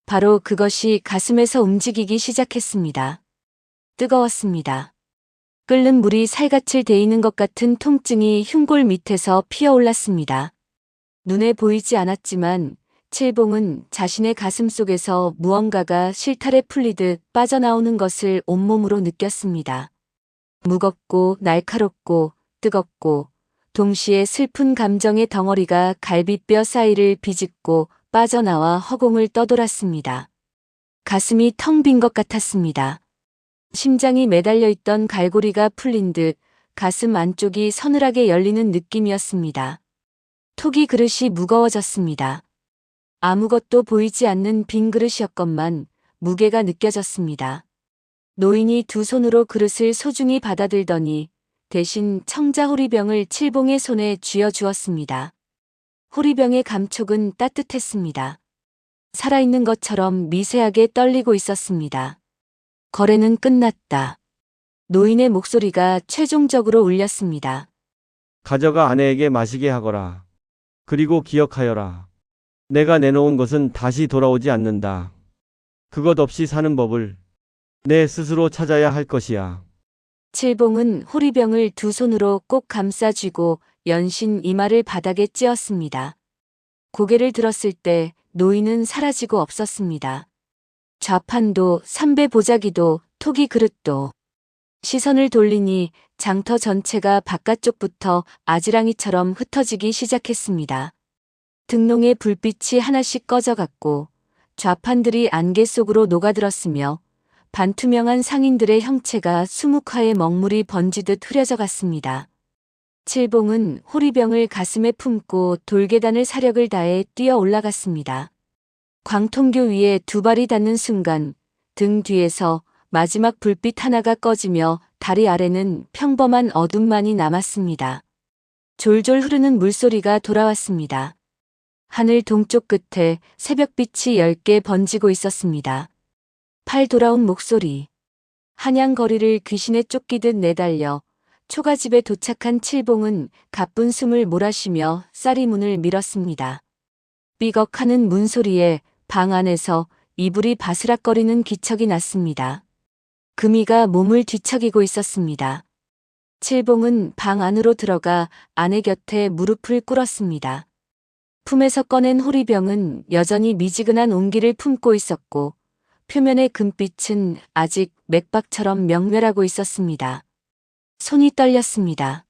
A: 바로 그것이 가슴에서 움직이기 시작했습니다. 뜨거웠습니다. 끓는 물이 살갗을 데이는 것 같은 통증이 흉골 밑에서 피어올랐습니다. 눈에 보이지 않았지만 칠봉은 자신의 가슴 속에서 무언가가 실타래 풀리듯 빠져나오는 것을 온몸으로 느꼈습니다. 무겁고 날카롭고 뜨겁고 동시에 슬픈 감정의 덩어리가 갈비뼈 사이를 비집고 빠져나와 허공을 떠돌았습니다. 가슴이 텅 빈 것 같았습니다. 심장이 매달려 있던 갈고리가 풀린 듯 가슴 안쪽이 서늘하게 열리는 느낌이었습니다. 톡이 그릇이 무거워졌습니다. 아무것도 보이지 않는 빈 그릇이었건만 무게가 느껴졌습니다. 노인이 두 손으로 그릇을 소중히 받아들더니 대신 청자 호리병을 칠봉의 손에 쥐어 주었습니다. 호리병의 감촉은 따뜻했습니다. 살아있는 것처럼 미세하게 떨리고 있었습니다. 거래는 끝났다. 노인의 목소리가 최종적으로 울렸습니다.
G: 가져가 아내에게 마시게 하거라. 그리고 기억하여라. 내가 내놓은 것은 다시 돌아오지 않는다. 그것 없이 사는 법을. 내 스스로 찾아야 할 것이야.
A: 칠봉은 호리병을 두 손으로 꼭 감싸쥐고 연신 이마를 바닥에 찧었습니다. 고개를 들었을 때 노인은 사라지고 없었습니다. 좌판도, 삼배 보자기도, 토기 그릇도. 시선을 돌리니 장터 전체가 바깥쪽부터 아지랑이처럼 흩어지기 시작했습니다. 등롱의 불빛이 하나씩 꺼져갔고 좌판들이 안개 속으로 녹아들었으며 반투명한 상인들의 형체가 수묵화에 먹물이 번지듯 흐려져 갔습니다. 칠봉은 호리병을 가슴에 품고 돌계단을 사력을 다해 뛰어 올라갔습니다. 광통교 위에 두 발이 닿는 순간 등 뒤에서 마지막 불빛 하나가 꺼지며 다리 아래는 평범한 어둠만이 남았습니다. 졸졸 흐르는 물소리가 돌아왔습니다. 하늘 동쪽 끝에 새벽빛이 10개 번지고 있었습니다. 팔 돌아온 목소리. 한양거리를 귀신에 쫓기듯 내달려 초가집에 도착한 칠봉은 가쁜 숨을 몰아쉬며 쌀이문을 밀었습니다. 삐걱하는 문소리에 방 안에서 이불이 바스락거리는 기척이 났습니다. 금이가 몸을 뒤척이고 있었습니다. 칠봉은 방 안으로 들어가 아내 곁에 무릎을 꿇었습니다. 품에서 꺼낸 호리병은 여전히 미지근한 온기를 품고 있었고 표면의 금빛은 아직 맥박처럼 명멸하고 있었습니다. 손이 떨렸습니다.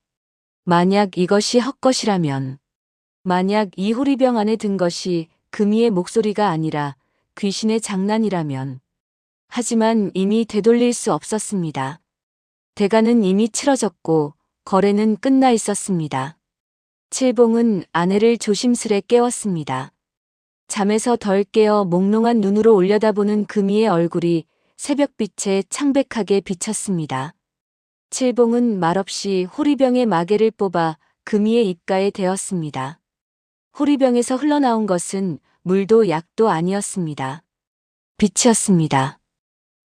A: 만약 이것이 헛것이라면, 만약 이 호리병 안에 든 것이 금이의 목소리가 아니라 귀신의 장난이라면. 하지만 이미 되돌릴 수 없었습니다. 대가는 이미 치러졌고 거래는 끝나 있었습니다. 칠봉은 아내를 조심스레 깨웠습니다. 잠에서 덜 깨어 몽롱한 눈으로 올려다보는 금이의 얼굴이 새벽빛에 창백하게 비쳤습니다. 칠봉은 말없이 호리병의 마개를 뽑아 금이의 입가에 대었습니다. 호리병에서 흘러나온 것은 물도 약도 아니었습니다. 빛이었습니다.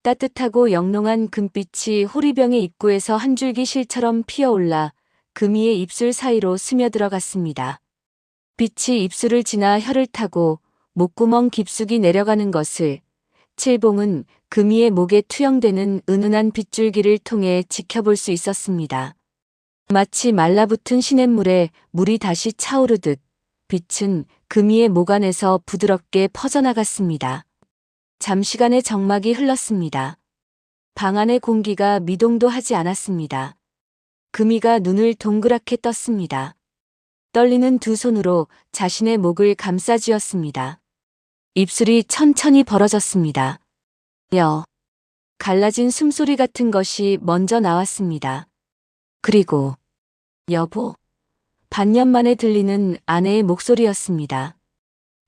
A: 따뜻하고 영롱한 금빛이 호리병의 입구에서 한 줄기 실처럼 피어올라 금이의 입술 사이로 스며들어갔습니다. 빛이 입술을 지나 혀를 타고 목구멍 깊숙이 내려가는 것을 칠봉은 금이의 목에 투영되는 은은한 빗줄기를 통해 지켜볼 수 있었습니다. 마치 말라붙은 시냇물에 물이 다시 차오르듯 빛은 금이의 목 안에서 부드럽게 퍼져나갔습니다. 잠시간의 정막이 흘렀습니다. 방 안의 공기가 미동도 하지 않았습니다. 금이가 눈을 동그랗게 떴습니다. 떨리는 두 손으로 자신의 목을 감싸쥐었습니다. 입술이 천천히 벌어졌습니다. 갈라진 숨소리 같은 것이 먼저 나왔습니다. 그리고 여보. 반년 만에 들리는 아내의 목소리였습니다.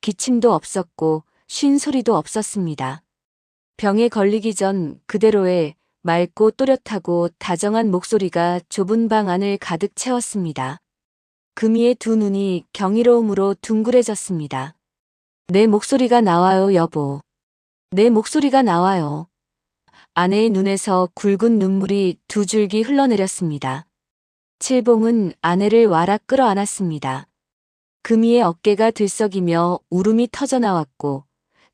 A: 기침도 없었고 쉰 소리도 없었습니다. 병에 걸리기 전 그대로의 맑고 또렷하고 다정한 목소리가 좁은 방 안을 가득 채웠습니다. 금이의 두 눈이 경이로움으로 둥그레졌습니다. 내 목소리가 나와요, 여보. 내 목소리가 나와요. 아내의 눈에서 굵은 눈물이 두 줄기 흘러내렸습니다. 칠봉은 아내를 와락 끌어안았습니다. 금이의 어깨가 들썩이며 울음이 터져나왔고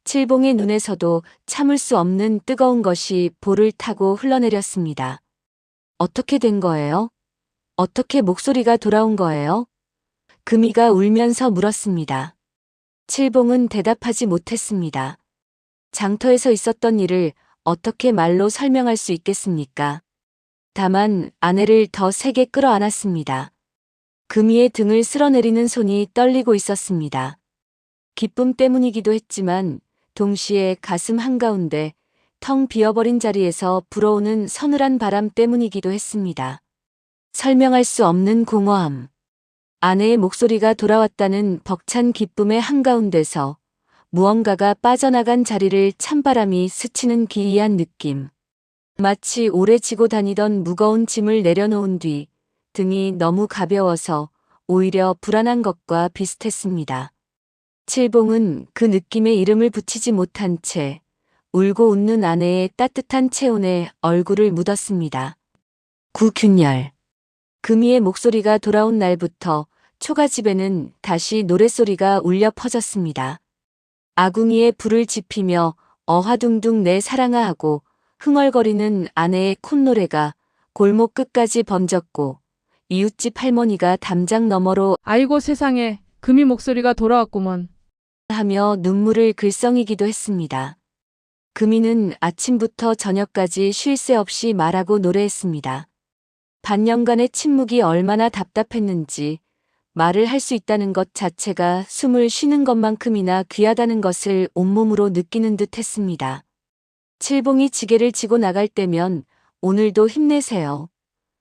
A: 칠봉의 눈에서도 참을 수 없는 뜨거운 것이 볼을 타고 흘러내렸습니다. 어떻게 된 거예요? 어떻게 목소리가 돌아온 거예요? 금이가 울면서 물었습니다. 칠봉은 대답하지 못했습니다. 장터에서 있었던 일을 어떻게 말로 설명할 수 있겠습니까? 다만 아내를 더 세게 끌어안았습니다. 금이의 등을 쓸어내리는 손이 떨리고 있었습니다. 기쁨 때문이기도 했지만 동시에 가슴 한가운데 텅 비어버린 자리에서 불어오는 서늘한 바람 때문이기도 했습니다. 설명할 수 없는 공허함. 아내의 목소리가 돌아왔다는 벅찬 기쁨의 한가운데서 무언가가 빠져나간 자리를 찬바람이 스치는 기이한 느낌. 마치 오래 지고 다니던 무거운 짐을 내려놓은 뒤 등이 너무 가벼워서 오히려 불안한 것과 비슷했습니다. 칠봉은 그 느낌에 이름을 붙이지 못한 채 울고 웃는 아내의 따뜻한 체온에 얼굴을 묻었습니다. 구균열. 금이의 목소리가 돌아온 날부터 초가집에는 다시 노랫소리가 울려 퍼졌습니다. 아궁이에 불을 지피며 어화둥둥 내 사랑아 하고 흥얼거리는 아내의 콧노래가 골목 끝까지 번졌고 이웃집 할머니가 담장 너머로
H: 아이고 세상에, 금이 목소리가 돌아왔구먼.
A: 하며 눈물을 글썽이기도 했습니다. 금이는 아침부터 저녁까지 쉴 새 없이 말하고 노래했습니다. 반년간의 침묵이 얼마나 답답했는지 말을 할 수 있다는 것 자체가 숨을 쉬는 것만큼이나 귀하다는 것을 온몸으로 느끼는 듯 했습니다. 칠봉이 지게를 지고 나갈 때면 오늘도 힘내세요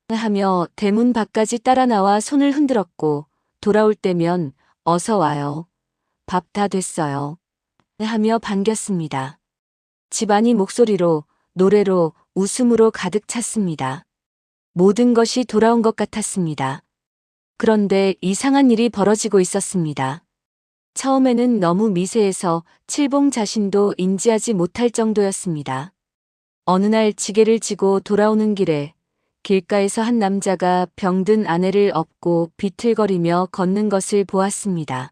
A: 하며 대문 밖까지 따라 나와 손을 흔들었고 돌아올 때면 어서 와요. 밥 다 됐어요. 하며 반겼습니다. 집안이 목소리로, 노래로, 웃음으로 가득 찼습니다. 모든 것이 돌아온 것 같았습니다. 그런데 이상한 일이 벌어지고 있었습니다. 처음에는 너무 미세해서 칠봉 자신도 인지하지 못할 정도였습니다. 어느 날 지게를 지고 돌아오는 길에 길가에서 한 남자가 병든 아내를 업고 비틀거리며 걷는 것을 보았습니다.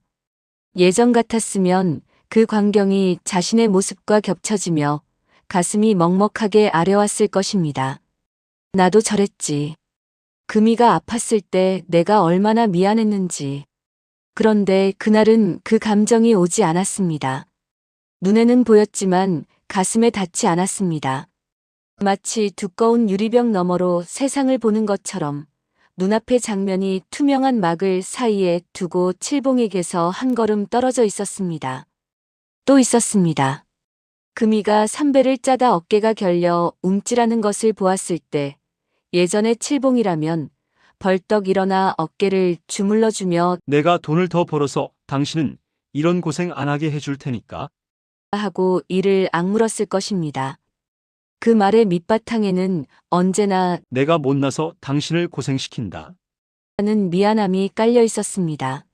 A: 예전 같았으면 그 광경이 자신의 모습과 겹쳐지며 가슴이 먹먹하게 아려왔을 것입니다. 나도 저랬지. 금이가 아팠을 때 내가 얼마나 미안했는지. 그런데 그날은 그 감정이 오지 않았습니다. 눈에는 보였지만 가슴에 닿지 않았습니다. 마치 두꺼운 유리병 너머로 세상을 보는 것처럼 눈앞의 장면이 투명한 막을 사이에 두고 칠봉에게서 한 걸음 떨어져 있었습니다. 또 있었습니다. 금이가 삼배를 짜다 어깨가 결려 움찔하는 것을 보았을 때 예전의 칠봉이라면 벌떡 일어나 어깨를 주물러주며
E: 내가 돈을 더 벌어서 당신은 이런 고생 안 하게 해줄 테니까.
A: 하고 이를 악물었을 것입니다. 그 말의 밑바탕에는 언제나
E: 내가 못나서 당신을 고생시킨다.
A: 하는 미안함이 깔려 있었습니다.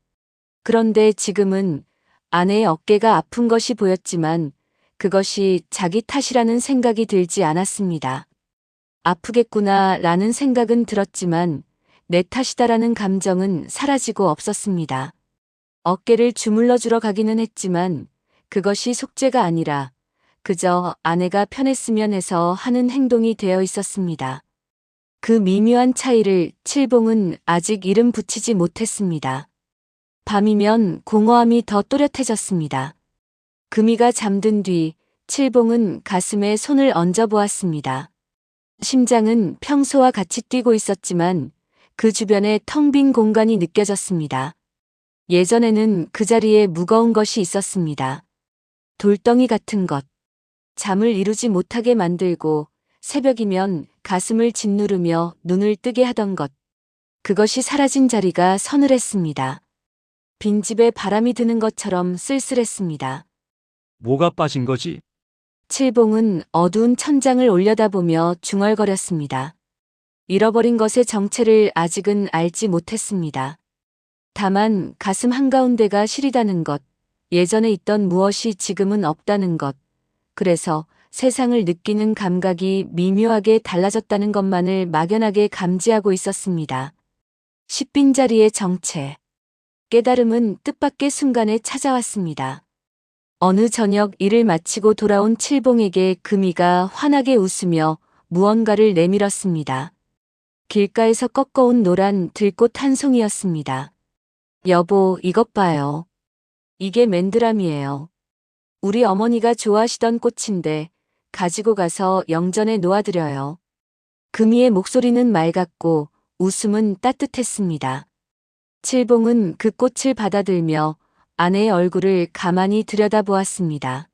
A: 그런데 지금은 아내의 어깨가 아픈 것이 보였지만 그것이 자기 탓이라는 생각이 들지 않았습니다. 아프겠구나 라는 생각은 들었지만 내 탓이다라는 감정은 사라지고 없었습니다. 어깨를 주물러주러 가기는 했지만 그것이 속죄가 아니라 그저 아내가 편했으면 해서 하는 행동이 되어 있었습니다. 그 미묘한 차이를 칠봉은 아직 이름 붙이지 못했습니다. 밤이면 공허함이 더 또렷해졌습니다. 금이가 잠든 뒤 칠봉은 가슴에 손을 얹어 보았습니다. 심장은 평소와 같이 뛰고 있었지만 그 주변에 텅 빈 공간이 느껴졌습니다. 예전에는 그 자리에 무거운 것이 있었습니다. 돌덩이 같은 것. 잠을 이루지 못하게 만들고 새벽이면 가슴을 짓누르며 눈을 뜨게 하던 것. 그것이 사라진 자리가 서늘했습니다. 빈집에 바람이 드는 것처럼 쓸쓸했습니다.
E: 뭐가 빠진 거지?
A: 칠봉은 어두운 천장을 올려다보며 중얼거렸습니다. 잃어버린 것의 정체를 아직은 알지 못했습니다. 다만 가슴 한가운데가 시리다는 것, 예전에 있던 무엇이 지금은 없다는 것, 그래서 세상을 느끼는 감각이 미묘하게 달라졌다는 것만을 막연하게 감지하고 있었습니다. 십빈자리의 정체. 깨달음은 뜻밖의 순간에 찾아왔습니다. 어느 저녁 일을 마치고 돌아온 칠봉에게 금이가 환하게 웃으며 무언가를 내밀었습니다. 길가에서 꺾어온 노란 들꽃 한 송이였습니다. 여보, 이것 봐요. 이게 맨드람이에요. 우리 어머니가 좋아하시던 꽃인데 가지고 가서 영전에 놓아드려요. 금이의 목소리는 맑았고 웃음은 따뜻했습니다. 칠봉은 그 꽃을 받아들며 아내의 얼굴을 가만히 들여다보았습니다.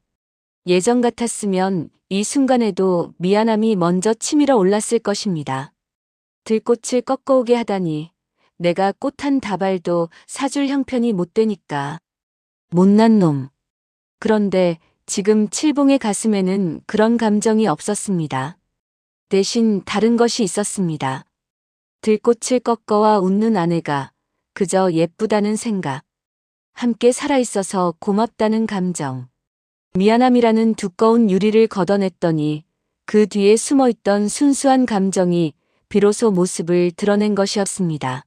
A: 예전 같았으면 이 순간에도 미안함이 먼저 치밀어 올랐을 것입니다. 들꽃을 꺾어오게 하다니 내가 꽃 한 다발도 사줄 형편이 못 되니까. 못난 놈. 그런데 지금 칠봉의 가슴에는 그런 감정이 없었습니다. 대신 다른 것이 있었습니다. 들꽃을 꺾어와 웃는 아내가 그저 예쁘다는 생각. 함께 살아있어서 고맙다는 감정. 미안함이라는 두꺼운 유리를 걷어냈더니 그 뒤에 숨어있던 순수한 감정이 비로소 모습을 드러낸 것이었습니다.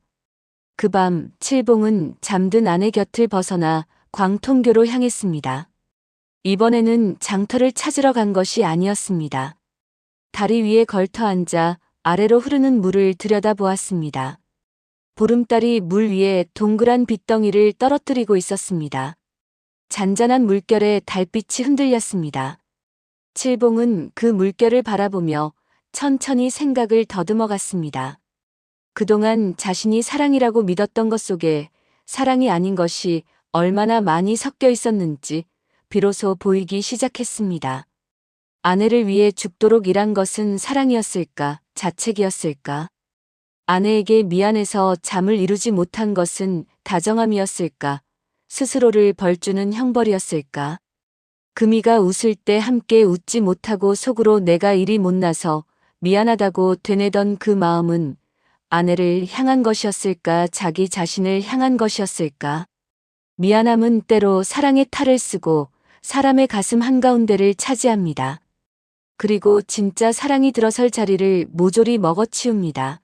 A: 그 밤 칠봉은 잠든 아내 곁을 벗어나 광통교로 향했습니다. 이번에는 장터를 찾으러 간 것이 아니었습니다. 다리 위에 걸터 앉아 아래로 흐르는 물을 들여다보았습니다. 보름달이 물 위에 동그란 빗덩이를 떨어뜨리고 있었습니다. 잔잔한 물결에 달빛이 흔들렸습니다. 칠봉은 그 물결을 바라보며 천천히 생각을 더듬어 갔습니다. 그동안 자신이 사랑이라고 믿었던 것 속에 사랑이 아닌 것이 얼마나 많이 섞여 있었는지 비로소 보이기 시작했습니다. 아내를 위해 죽도록 일한 것은 사랑이었을까, 자책이었을까? 아내에게 미안해서 잠을 이루지 못한 것은 다정함이었을까, 스스로를 벌주는 형벌이었을까? 금이가 웃을 때 함께 웃지 못하고 속으로 내가 일이 못나서 미안하다고 되뇌던 그 마음은 아내를 향한 것이었을까, 자기 자신을 향한 것이었을까? 미안함은 때로 사랑의 탈을 쓰고 사람의 가슴 한가운데를 차지합니다. 그리고 진짜 사랑이 들어설 자리를 모조리 먹어치웁니다.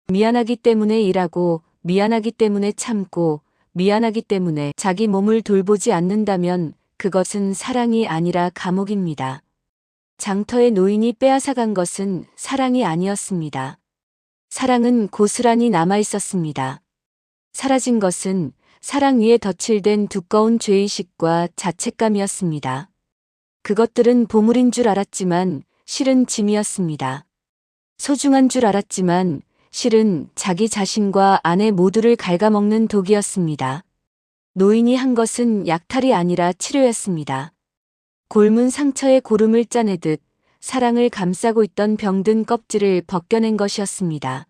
A: 미안하기 때문에 일하고, 미안하기 때문에 참고, 미안하기 때문에 자기 몸을 돌보지 않는다면 그것은 사랑이 아니라 감옥입니다. 장터의 노인이 빼앗아간 것은 사랑이 아니었습니다. 사랑은 고스란히 남아 있었습니다. 사라진 것은 사랑 위에 덧칠된 두꺼운 죄의식과 자책감이었습니다. 그것들은 보물인 줄 알았지만 실은 짐이었습니다. 소중한 줄 알았지만 실은 자기 자신과 아내 모두를 갉아먹는 독이었습니다. 노인이 한 것은 약탈이 아니라 치료였습니다. 곪은 상처에 고름을 짜내듯 사랑을 감싸고 있던 병든 껍질을 벗겨낸 것이었습니다.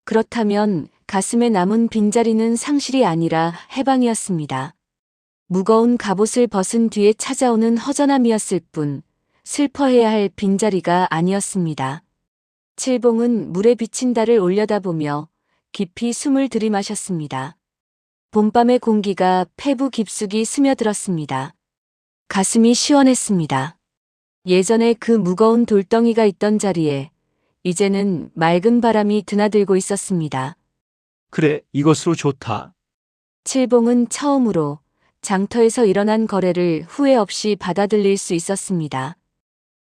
A: 그렇다면 가슴에 남은 빈자리는 상실이 아니라 해방이었습니다. 무거운 갑옷을 벗은 뒤에 찾아오는 허전함이었을 뿐 슬퍼해야 할 빈자리가 아니었습니다. 칠봉은 물에 비친 달을 올려다보며 깊이 숨을 들이마셨습니다. 봄밤의 공기가 폐부 깊숙이 스며들었습니다. 가슴이 시원했습니다. 예전에 그 무거운 돌덩이가 있던 자리에 이제는 맑은 바람이 드나들고 있었습니다.
E: 그래, 이것으로 좋다.
A: 칠봉은 처음으로 장터에서 일어난 거래를 후회 없이 받아들일 수 있었습니다.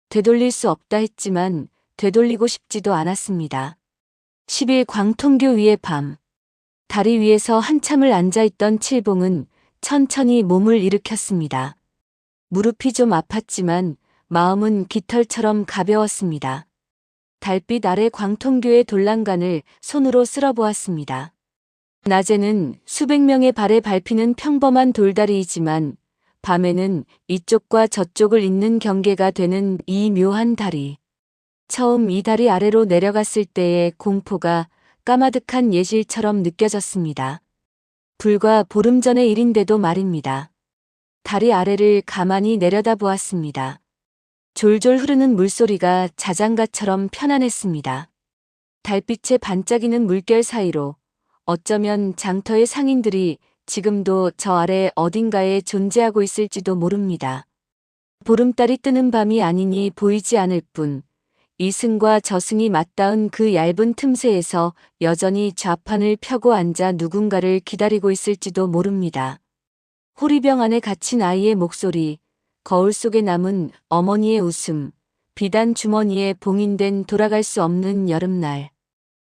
A: 되돌릴 수 없다 했지만 되돌리고 싶지도 않았습니다. 10일 광통교 위의 밤. 다리 위에서 한참을 앉아있던 칠봉은 천천히 몸을 일으켰습니다. 무릎이 좀 아팠지만 마음은 깃털처럼 가벼웠습니다. 달빛 아래 광통교의 돌란간을 손으로 쓸어보았습니다. 낮에는 수백 명의 발에 밟히는 평범한 돌다리이지만 밤에는 이쪽과 저쪽을 잇는 경계가 되는 이 묘한 다리. 처음 이 다리 아래로 내려갔을 때의 공포가 까마득한 예실처럼 느껴졌습니다. 불과 보름 전의 일인데도 말입니다. 다리 아래를 가만히 내려다보았습니다. 졸졸 흐르는 물소리가 자장가처럼 편안했습니다. 달빛에 반짝이는 물결 사이로 어쩌면 장터의 상인들이 지금도 저 아래 어딘가에 존재하고 있을지도 모릅니다. 보름달이 뜨는 밤이 아니니 보이지 않을 뿐 이승과 저승이 맞닿은 그 얇은 틈새에서 여전히 좌판을 펴고 앉아 누군가를 기다리고 있을지도 모릅니다. 호리병 안에 갇힌 아이의 목소리, 거울 속에 남은 어머니의 웃음, 비단 주머니에 봉인된 돌아갈 수 없는 여름날.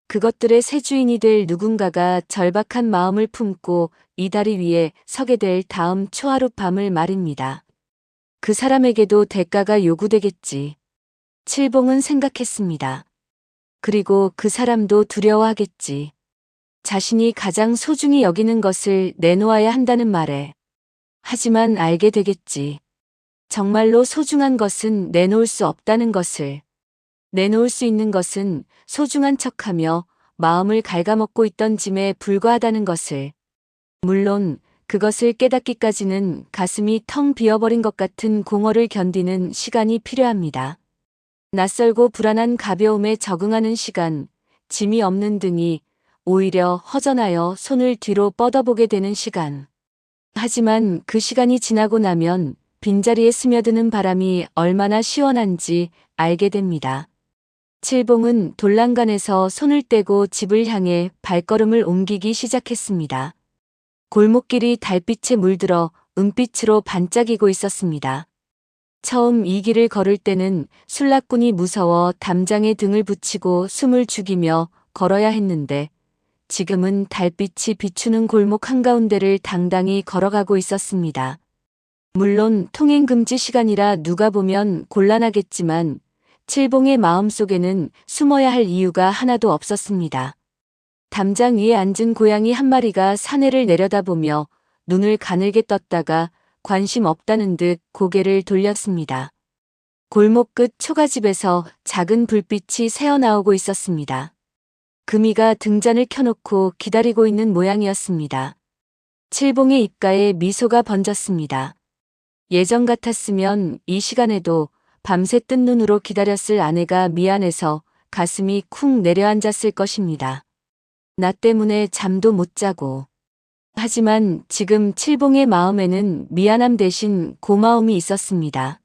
A: 그것들의 새 주인이 될 누군가가 절박한 마음을 품고 이 다리 위에 서게 될 다음 초하루 밤을 말입니다. 그 사람에게도 대가가 요구되겠지. 칠봉은 생각했습니다. 그리고 그 사람도 두려워하겠지. 자신이 가장 소중히 여기는 것을 내놓아야 한다는 말에. 하지만 알게 되겠지. 정말로 소중한 것은 내놓을 수 없다는 것을. 내놓을 수 있는 것은 소중한 척하며 마음을 갉아먹고 있던 짐에 불과하다는 것을. 물론 그것을 깨닫기까지는 가슴이 텅 비어버린 것 같은 공허를 견디는 시간이 필요합니다. 낯설고 불안한 가벼움에 적응하는 시간, 짐이 없는 등이 오히려 허전하여 손을 뒤로 뻗어보게 되는 시간. 하지만 그 시간이 지나고 나면 빈자리에 스며드는 바람이 얼마나 시원한지 알게 됩니다. 칠봉은 돌란간에서 손을 떼고 집을 향해 발걸음을 옮기기 시작했습니다. 골목길이 달빛에 물들어 은빛으로 반짝이고 있었습니다. 처음 이 길을 걸을 때는 술락군이 무서워 담장에 등을 붙이고 숨을 죽이며 걸어야 했는데 지금은 달빛이 비추는 골목 한가운데를 당당히 걸어가고 있었습니다. 물론 통행금지 시간이라 누가 보면 곤란하겠지만 칠봉의 마음속에는 숨어야 할 이유가 하나도 없었습니다. 담장 위에 앉은 고양이 한 마리가 사내를 내려다보며 눈을 가늘게 떴다가 관심 없다는 듯 고개를 돌렸습니다. 골목 끝 초가집에서 작은 불빛이 새어나오고 있었습니다. 금이가 등잔을 켜놓고 기다리고 있는 모양이었습니다. 칠봉의 입가에 미소가 번졌습니다. 예전 같았으면 이 시간에도 밤새 뜬 눈으로 기다렸을 아내가 미안해서 가슴이 쿵 내려앉았을 것입니다. 나 때문에 잠도 못 자고. 하지만 지금 칠봉의 마음에는 미안함 대신 고마움이 있었습니다.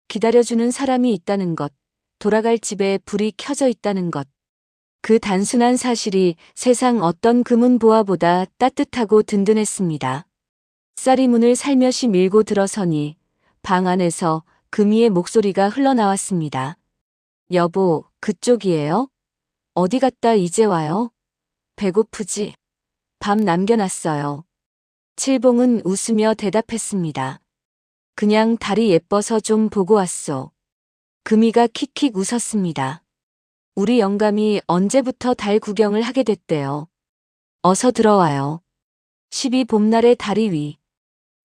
A: 기다려주는 사람이 있다는 것, 돌아갈 집에 불이 켜져 있다는 것. 그 단순한 사실이 세상 어떤 금은보화보다 따뜻하고 든든했습니다. 쌀이 문을 살며시 밀고 들어서니 방 안에서 금이의 목소리가 흘러나왔습니다. 여보, 그쪽이에요? 어디 갔다 이제 와요? 배고프지? 밥 남겨놨어요. 칠봉은 웃으며 대답했습니다. 그냥 달이 예뻐서 좀 보고 왔소. 금이가 킥킥 웃었습니다. 우리 영감이 언제부터 달 구경을 하게 됐대요. 어서 들어와요. 12봄날의 다리 위.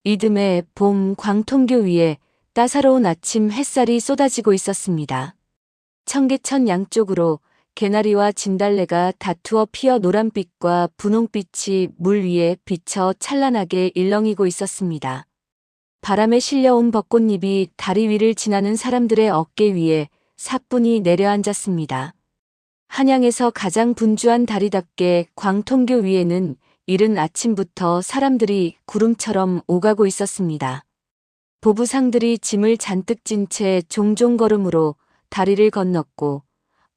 A: 이듬해 봄 광통교 위에 따사로운 아침 햇살이 쏟아지고 있었습니다. 청계천 양쪽으로 개나리와 진달래가 다투어 피어 노란빛과 분홍빛이 물 위에 비쳐 찬란하게 일렁이고 있었습니다. 바람에 실려온 벚꽃잎이 다리 위를 지나는 사람들의 어깨 위에 사뿐히 내려앉았습니다. 한양에서 가장 분주한 다리답게 광통교 위에는 이른 아침부터 사람들이 구름처럼 오가고 있었습니다. 보부상들이 짐을 잔뜩 진 채 종종 걸음으로 다리를 건넜고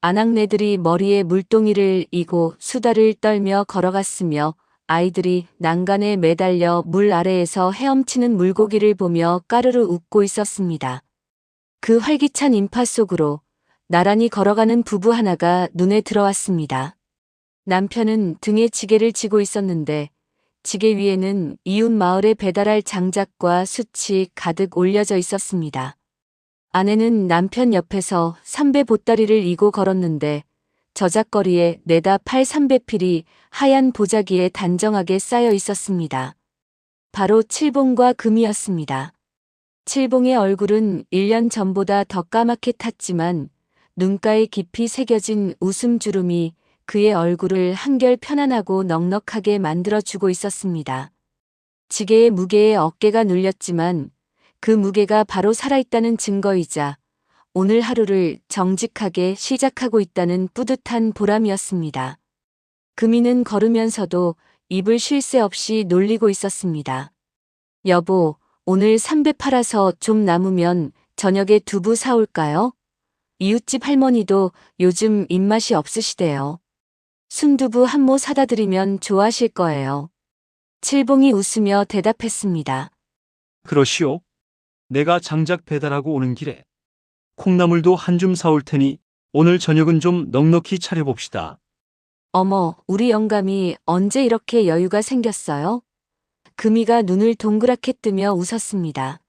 A: 아낙네들이 머리에 물동이를 이고 수다를 떨며 걸어갔으며 아이들이 난간에 매달려 물 아래에서 헤엄치는 물고기를 보며 까르르 웃고 있었습니다. 그 활기찬 인파 속으로 나란히 걸어가는 부부 하나가 눈에 들어왔습니다. 남편은 등에 지게를 지고 있었는데 지게 위에는 이웃 마을에 배달할 장작과 숯이 가득 올려져 있었습니다. 아내는 남편 옆에서 삼배 보따리를 이고 걸었는데 저작거리에 네다 팔 삼배필이 하얀 보자기에 단정하게 쌓여 있었습니다. 바로 칠봉과 금이었습니다. 칠봉의 얼굴은 1년 전보다 더 까맣게 탔지만 눈가에 깊이 새겨진 웃음주름이 그의 얼굴을 한결 편안하고 넉넉하게 만들어주고 있었습니다. 지게의 무게에 어깨가 눌렸지만 그 무게가 바로 살아있다는 증거이자 오늘 하루를 정직하게 시작하고 있다는 뿌듯한 보람이었습니다. 금이는 걸으면서도 입을 쉴 새 없이 놀리고 있었습니다. 여보, 오늘 삼배 팔아서 좀 남으면 저녁에 두부 사올까요? 이웃집 할머니도 요즘 입맛이 없으시대요. 순두부 한 모 사다 드리면 좋아하실 거예요. 칠봉이 웃으며 대답했습니다.
E: 그러시오. 내가 장작 배달하고 오는 길에 콩나물도 한 줌 사올 테니 오늘 저녁은 좀 넉넉히 차려봅시다.
A: 어머, 우리 영감이 언제 이렇게 여유가 생겼어요? 금이가 눈을 동그랗게 뜨며 웃었습니다.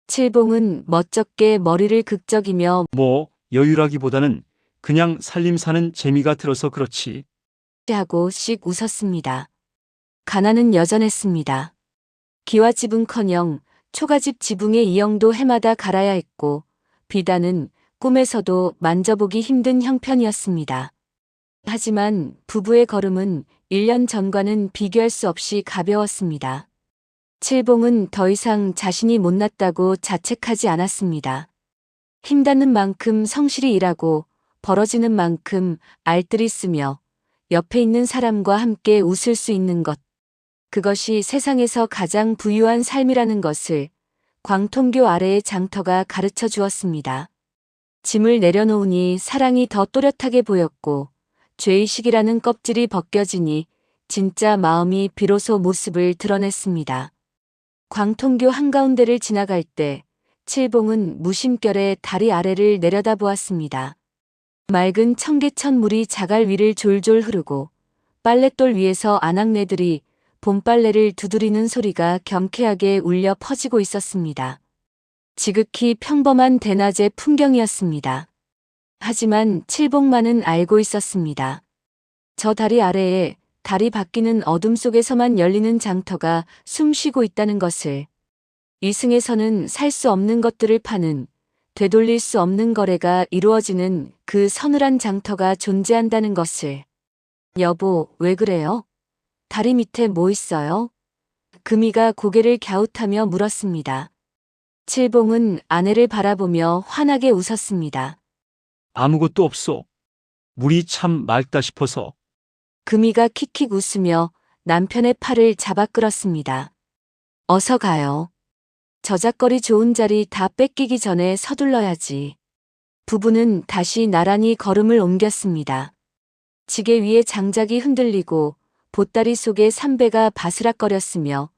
A: 칠봉은 멋쩍게 머리를 극적이며
E: 뭐 여유라기보다는 그냥 살림 사는 재미가 들어서 그렇지.
A: 하고 씩 웃었습니다. 가난은 여전했습니다. 기와집은커녕 초가집 지붕의 이영도 해마다 갈아야 했고 비단은 꿈에서도 만져보기 힘든 형편이었습니다. 하지만 부부의 걸음은 1년 전과는 비교할 수 없이 가벼웠습니다. 칠봉은 더 이상 자신이 못났다고 자책하지 않았습니다. 힘닿는 만큼 성실히 일하고 벌어지는 만큼 알뜰히 쓰며 옆에 있는 사람과 함께 웃을 수 있는 것. 그것이 세상에서 가장 부유한 삶이라는 것을 광통교 아래의 장터가 가르쳐 주었습니다. 짐을 내려놓으니 사랑이 더 또렷하게 보였고 죄의식이라는 껍질이 벗겨지니 진짜 마음이 비로소 모습을 드러냈습니다. 광통교 한가운데를 지나갈 때 칠봉은 무심결에 다리 아래를 내려다보았습니다. 맑은 청계천 물이 자갈 위를 졸졸 흐르고 빨랫돌 위에서 아낙네들이 봄빨래를 두드리는 소리가 경쾌하게 울려 퍼지고 있었습니다. 지극히 평범한 대낮의 풍경이었습니다. 하지만 칠봉만은 알고 있었습니다. 저 다리 아래에 달이 바뀌는 어둠 속에서만 열리는 장터가 숨쉬고 있다는 것을, 이승에서는 살 수 없는 것들을 파는, 되돌릴 수 없는 거래가 이루어지는 그 서늘한 장터가 존재한다는 것을. 여보, 왜 그래요? 다리 밑에 뭐 있어요? 금이가 고개를 갸웃하며 물었습니다. 칠봉은 아내를 바라보며 환하게 웃었습니다.
E: 아무것도 없어. 물이 참 맑다 싶어서.
A: 금이가 킥킥 웃으며 남편의 팔을 잡아 끌었습니다. 어서 가요. 저작거리 좋은 자리 다 뺏기기 전에 서둘러야지. 부부는 다시 나란히 걸음을 옮겼습니다. 지게 위에 장작이 흔들리고 보따리 속에 삼배가 바스락거렸으며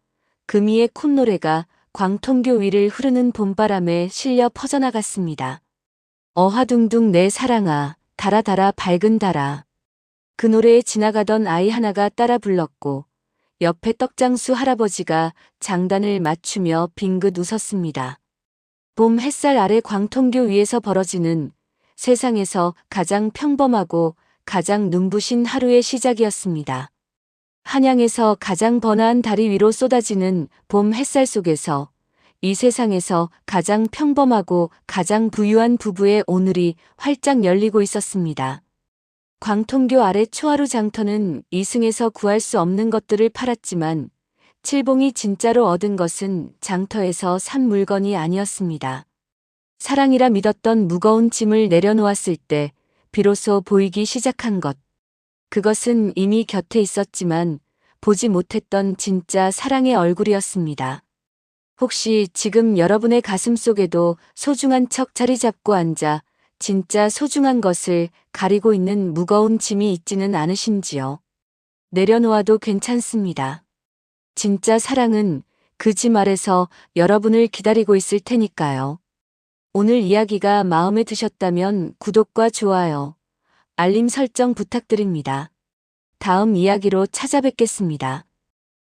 A: 금이의 콧노래가 광통교 위를 흐르는 봄바람에 실려 퍼져나갔습니다. 어하둥둥 내 사랑아, 달아달아 밝은 달아. 그 노래에 지나가던 아이 하나가 따라 불렀고 옆에 떡장수 할아버지가 장단을 맞추며 빙긋 웃었습니다. 봄 햇살 아래 광통교 위에서 벌어지는 세상에서 가장 평범하고 가장 눈부신 하루의 시작이었습니다. 한양에서 가장 번화한 다리 위로 쏟아지는 봄 햇살 속에서 이 세상에서 가장 평범하고 가장 부유한 부부의 오늘이 활짝 열리고 있었습니다. 광통교 아래 초하루 장터는 이승에서 구할 수 없는 것들을 팔았지만 칠봉이 진짜로 얻은 것은 장터에서 산 물건이 아니었습니다. 사랑이라 믿었던 무거운 짐을 내려놓았을 때 비로소 보이기 시작한 것. 그것은 이미 곁에 있었지만 보지 못했던 진짜 사랑의 얼굴이었습니다. 혹시 지금 여러분의 가슴 속에도 소중한 척 자리 잡고 앉아 진짜 소중한 것을 가리고 있는 무거운 짐이 있지는 않으신지요? 내려놓아도 괜찮습니다. 진짜 사랑은 그 짐 아래서 여러분을 기다리고 있을 테니까요. 오늘 이야기가 마음에 드셨다면 구독과 좋아요, 알림 설정 부탁드립니다. 다음 이야기로 찾아뵙겠습니다.